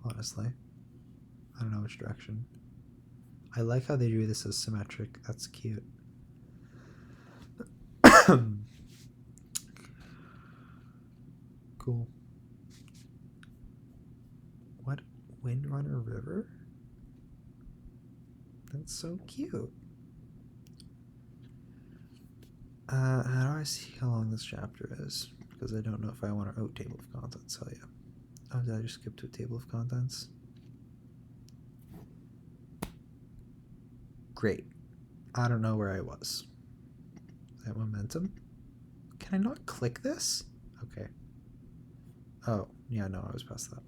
honestly. I don't know which direction. I like how they drew this as symmetric. That's cute. Cool. What? Windrunner River? That's so cute. How do I see how long this chapter is? Because I don't know if I want to table of contents tell you. Oh, did I just skip to a table of contents? Great. I don't know where I was. Is that momentum? Can I not click this? Okay. Oh, yeah, no, I was past that.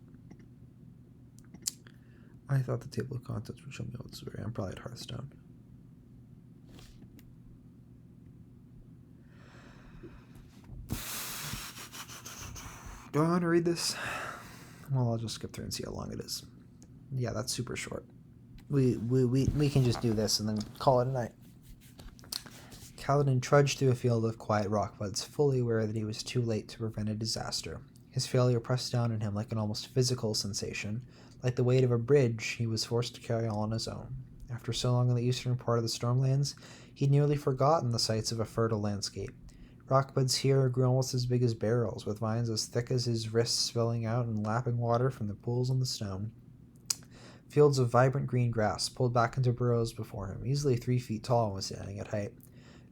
I thought the table of contents would show me what's where. I'm probably at Hearthstone. Do I want to read this? Well, I'll just skip through and see how long it is. Yeah, that's super short. We can just do this and then call it a night. Kaladin trudged through a field of quiet rockbuds, fully aware that he was too late to prevent a disaster. His failure pressed down on him like an almost physical sensation. Like the weight of a bridge, he was forced to carry all on his own. After so long in the eastern part of the Stormlands, he'd nearly forgotten the sights of a fertile landscape. Rockbuds here grew almost as big as barrels, with vines as thick as his wrists spilling out and lapping water from the pools in the stone. Fields of vibrant green grass pulled back into burrows before him, easily 3 feet tall and was standing at height.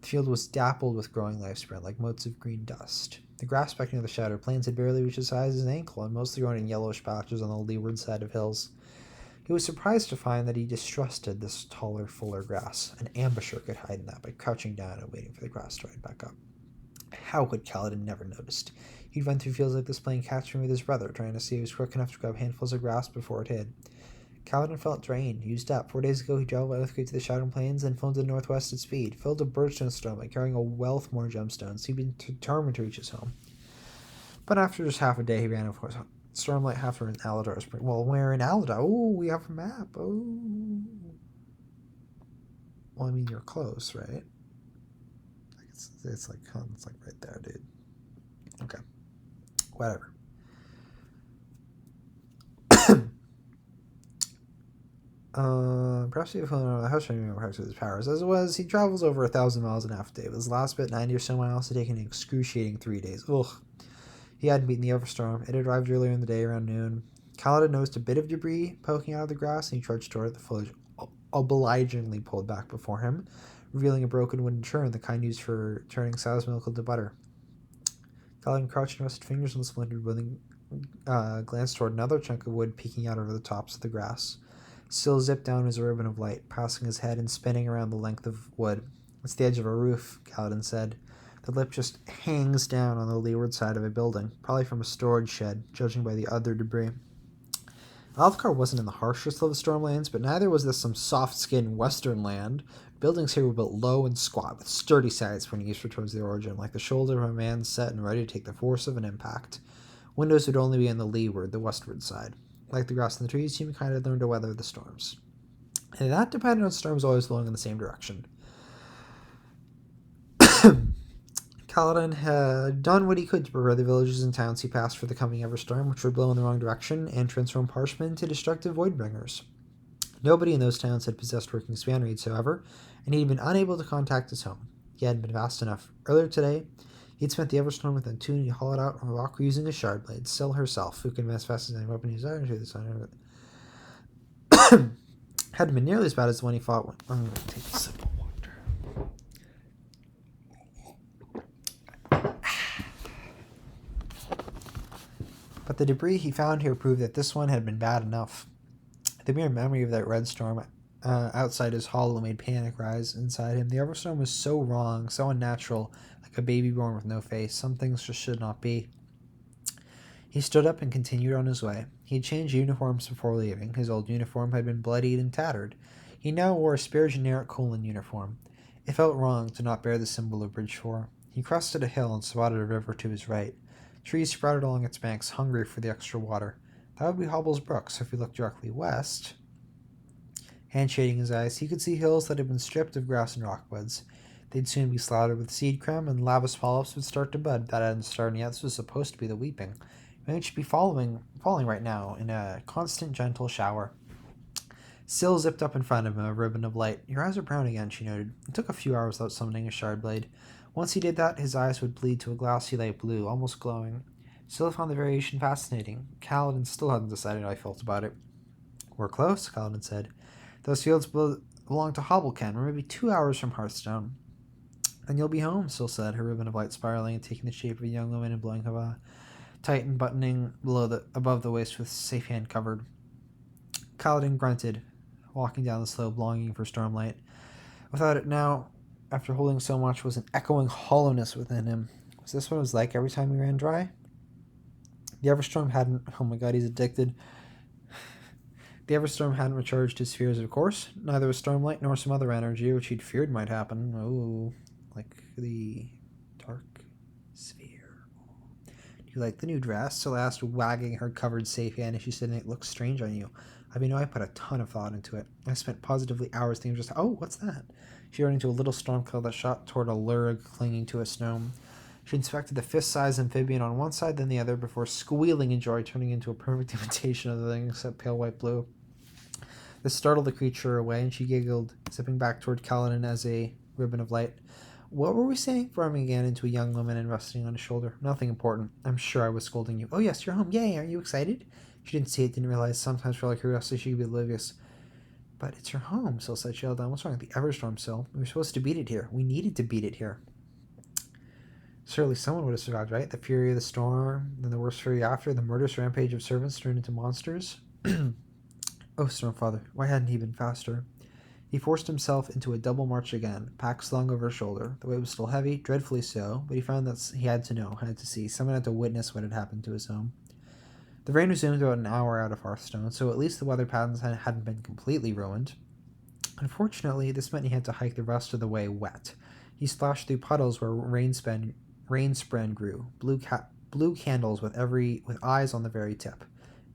The field was dappled with growing lifespan, like motes of green dust. The grass back near the shattered plains had barely reached his size as an ankle, and mostly grown in yellowish patches on the leeward side of hills. He was surprised to find that he distrusted this taller, fuller grass. An ambusher could hide in that by crouching down and waiting for the grass to rise back up. How could Kaladin never noticed? He'd run through fields like this playing catch-me with his brother, trying to see if he was quick enough to grab handfuls of grass before it hid. Kaladin felt drained, used up. 4 days ago, he traveled by Earthquake to the Shadowed Plains, then flown to the northwest at speed, filled a birdstone storm by carrying a wealth more gemstones. He'd been determined to reach his home. But after just half a day, he ran over his Stormlight half in Aladar Spring. Well, we're in Aladar. Oh, we have a map. Oh. Well, I mean, you're close, right? It's like right there, dude. Okay. Whatever. Perhaps he found the house training practice his powers. As it was, he travels over 1,000 miles in half a day. With his last bit, 90 or so miles, had taken an excruciating 3 days. Ugh. He hadn't beaten the Overstorm. It had arrived earlier in the day, around noon. Kaladin noticed a bit of debris poking out of the grass, and he trudged toward it. The foliage obligingly pulled back before him, revealing a broken wooden churn, the kind used for turning sow's milk into butter. Kaladin crouched and rested fingers on the splintered wood, and glanced toward another chunk of wood peeking out over the tops of the grass. Still zipped down his ribbon of light, passing his head and spinning around the length of wood. It's the edge of a roof, Kaladin said. The lip just hangs down on the leeward side of a building, probably from a storage shed, judging by the other debris. Althkar wasn't in the harshest of the Stormlands, but neither was this some soft-skinned western land. Buildings here were built low and squat, with sturdy sides pointing eastward towards the origin, like the shoulder of a man set and ready to take the force of an impact. Windows would only be on the leeward, the westward side. Like the grass and the trees, humankind had learned to weather the storms. And that depended on storms always blowing in the same direction. Kaladin had done what he could to prepare the villages and towns he passed for the coming Everstorm, which would blow in the wrong direction and transform Parshmen into destructive Voidbringers. Nobody in those towns had possessed working span reeds, however, and he had been unable to contact his home. He hadn't been fast enough. Earlier today, he'd spent the Everstorm within 2 and he hollowed out a rock using a shard blade, Syl herself, who could advance fast as any weapon he desired to the sun of it. Hadn't been nearly as bad as the one he fought when... I'm going to take a sip of water. But the debris he found here proved that this one had been bad enough. The mere memory of that red storm outside his hollow made panic rise inside him. The Everstorm was so wrong, so unnatural, like a baby born with no face. Some things just should not be. He stood up and continued on his way. He had changed uniforms before leaving. His old uniform had been bloodied and tattered. He now wore a spare generic Colon uniform. It felt wrong to not bear the symbol of Bridge-4. He crested a hill and spotted a river to his right. Trees sprouted along its banks, hungry for the extra water. That would be Hobble's Brook, so if he looked directly west... Hand shading his eyes, he could see hills that had been stripped of grass and rockbeds. They'd soon be slathered with seed crumb, and lavus polyps would start to bud. That hadn't started yet. This was supposed to be the weeping. It should be falling right now in a constant, gentle shower. Syl zipped up in front of him, a ribbon of light. Your eyes are brown again, she noted. It took a few hours without summoning a shard blade. Once he did that, his eyes would bleed to a glassy light blue, almost glowing. Syl found the variation fascinating. Kaladin still hadn't decided how he felt about it. We're close, Kaladin said. Those fields belong to Hobbleken. We're maybe 2 hours from Hearthstone. Then you'll be home, Syl said, her ribbon of light spiraling and taking the shape of a young woman and blowing of a tighten buttoning above the waist with safe hand covered. Kaladin grunted, walking down the slope, longing for stormlight. Without it now, after holding so much, was an echoing hollowness within him. Was this what it was like every time he ran dry? The Everstorm hadn't... Oh my god, he's addicted. The Everstorm hadn't recharged his spheres, of course. Neither was Stormlight nor some other energy, which he'd feared might happen. Oh, like the dark sphere. Do you like the new dress? Syl asked, wagging her covered safe hand as she said, it looks strange on you. I put a ton of thought into it. I spent positively hours thinking just, oh, what's that? She ran into a little storm cloud that shot toward a lurg clinging to a gnome. She inspected the fist-sized amphibian on one side, then the other, before squealing in joy, turning into a perfect imitation of the thing, except pale white blue. This startled the creature away, and she giggled, zipping back toward Kaladin as a ribbon of light. What were we saying? Farming again into a young woman and resting on his shoulder. Nothing important. I'm sure I was scolding you. Oh yes, you're home. Yay, aren't you excited? She didn't see it, didn't realize. Sometimes for all curiosity she could be oblivious. But it's your home, Syl said. She held down. What's wrong with the Everstorm, Syl? We were supposed to beat it here. We needed to beat it here. Surely someone would have survived, right? The fury of the storm, then the worst fury after, the murderous rampage of servants turned into monsters. Oh, Stormfather, why hadn't he been faster? He forced himself into a double march again, pack slung over his shoulder. The weight was still heavy, dreadfully so, but he found that he had to know, had to see. Someone had to witness what had happened to his home. The rain resumed about an hour out of Hearthstone, so at least the weather patterns hadn't been completely ruined. Unfortunately, this meant he had to hike the rest of the way wet. He splashed through puddles where rain spren grew, blue candles with eyes on the very tip.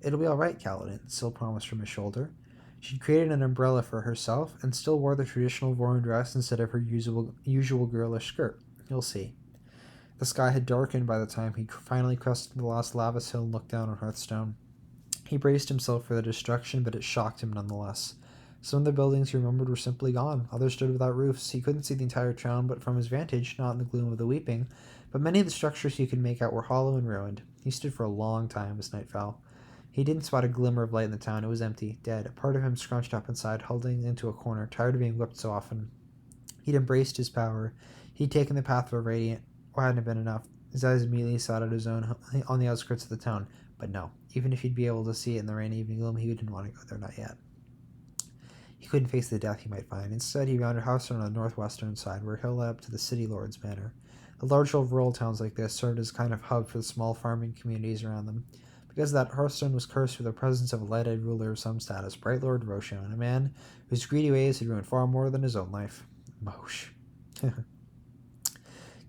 It'll be all right, Kaladin, Syl promised from his shoulder. She'd created an umbrella for herself and still wore the traditional Vorin dress instead of her usual girlish skirt. You'll see. The sky had darkened by the time he finally crested the last lavas hill and looked down on Hearthstone. He braced himself for the destruction, but it shocked him nonetheless. Some of the buildings he remembered were simply gone. Others stood without roofs. He couldn't see the entire town, but from his vantage, not in the gloom of the weeping, but many of the structures he could make out were hollow and ruined. He stood for a long time as night fell. He didn't spot a glimmer of light in the town. It was empty, dead. A part of him scrunched up inside, huddling into a corner, tired of being whipped so often. He'd embraced his power. He'd taken the path of a radiant. Why hadn't it been enough? His eyes immediately sought out his own on the outskirts of the town. But no, even if he'd be able to see it in the rainy evening gloom, he didn't want to go there, not yet. He couldn't face the death he might find. Instead, he rounded Hearthstone on the northwestern side, where a hill led up to the city lord's manor. The large rural towns like this served as a kind of hub for the small farming communities around them. Because of that, Hearthstone was cursed with the presence of a light-eyed ruler of some status, Bright Lord Roshan, a man whose greedy ways had ruined far more than his own life. Mosh.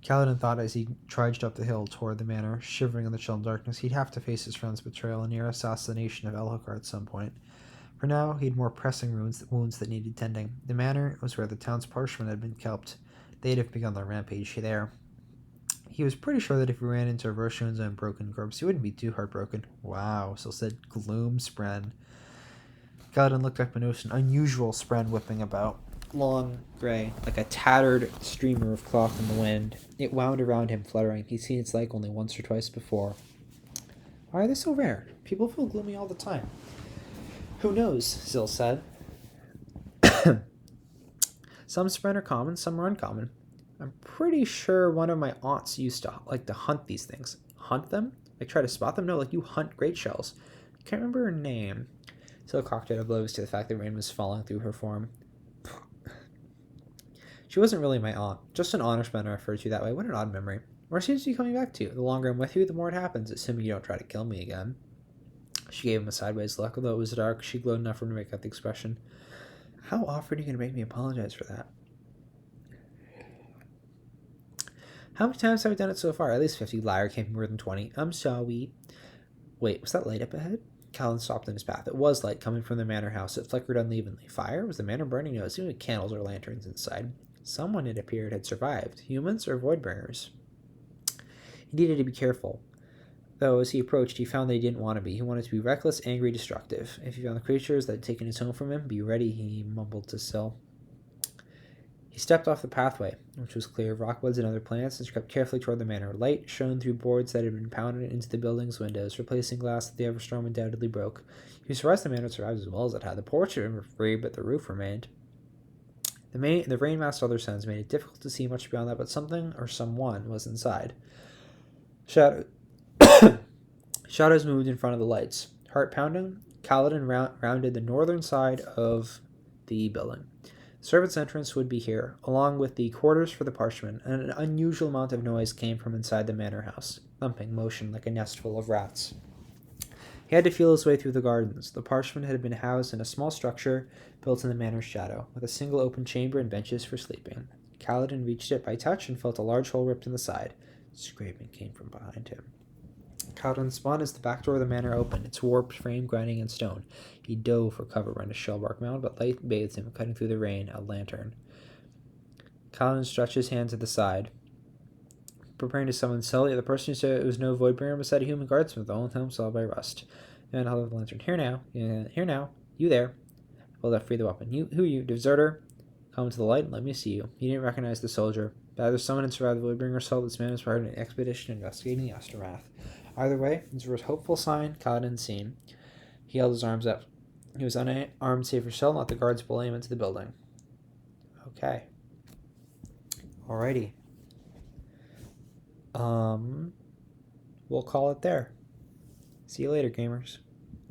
Kaladin thought as he trudged up the hill toward the manor, shivering in the chill darkness, he'd have to face his friend's betrayal and near assassination of Elhokar at some point. For now, he had more pressing wounds that needed tending. The manor was where the town's parchment had been kept. They'd have begun their rampage there. He was pretty sure that if he ran into Roshun's unbroken corpse, he wouldn't be too heartbroken. Wow, so said Gloom Spren. Kaladin looked up and noticed an unusual Spren whipping about. Long, gray, like a tattered streamer of cloth in the wind. It wound around him, fluttering. He'd seen its like only once or twice before. Why are they so rare? People feel gloomy all the time. Who knows, Zil said. Some Spren are common, some are uncommon. I'm pretty sure one of my aunts used to like to hunt these things. Hunt them? Like try to spot them? No, like you hunt great shells. Can't remember her name. Zil cocked out oblivious to the fact that rain was falling through her form. She wasn't really my aunt, just an honor spender referred to that way. What an odd memory. Where seems to be coming back to? The longer I'm with you, the more it happens, assuming you don't try to kill me again. She gave him a sideways look. Although it was dark, she glowed enough for him to make out the expression. How often are you going to make me apologize for that? How many times have I done it so far? At least 50. Liar can't be more than 20. I'm sorry. Wait, was that light up ahead? Callan stopped in his path. It was light coming from the manor house. It flickered unevenly. Fire? Was the manor burning? No, it seemed like candles or lanterns inside. Someone, it appeared, had survived. Humans or Voidbringers? He needed to be careful. Though, as he approached, he found that he didn't want to be. He wanted to be reckless, angry, destructive. If he found the creatures that had taken his home from him, be ready, he mumbled to Syl. He stepped off the pathway, which was clear of rockwoods and other plants, and crept carefully toward the manor. Light shone through boards that had been pounded into the building's windows, replacing glass that the Everstorm undoubtedly broke. He was surprised the manor survived as well as it had. The porch had been free, but the roof remained. The rain masked other sounds, made it difficult to see much beyond that, but something or someone was inside. Shadows moved in front of the lights. Heart pounding, Kaladin rounded the northern side of the building. The servants' entrance would be here, along with the quarters for the parchment, and an unusual amount of noise came from inside the manor house, thumping motion like a nest full of rats. He had to feel his way through the gardens. The parchment had been housed in a small structure built in the manor's shadow, with a single open chamber and benches for sleeping. Kaladin reached it by touch and felt a large hole ripped in the side. Scraping came from behind him. Kaladin spun as the back door of the manor opened, its warped frame grinding in stone. He dove for cover around a shellbark mound, but light bathed him, cutting through the rain, a lantern. Kaladin stretched his hand to the side, preparing to summon Sully. The person who said it was no Voidbringer beside a human guardsmith, all in home solved by rust. The man held up the lantern. Here now, you there. Hold up, free the weapon. Who are you, deserter? Come to the light and let me see you. He didn't recognize the soldier. But either someone had survived the Voidbringer assault, this man was part of an expedition investigating the aftermath. Either way, this was a hopeful sign Kaladin seen. He held his arms up. He was unarmed save for Syl, and let the guards bully him into the building. Okay. Alrighty. We'll call it there. See you later, gamers.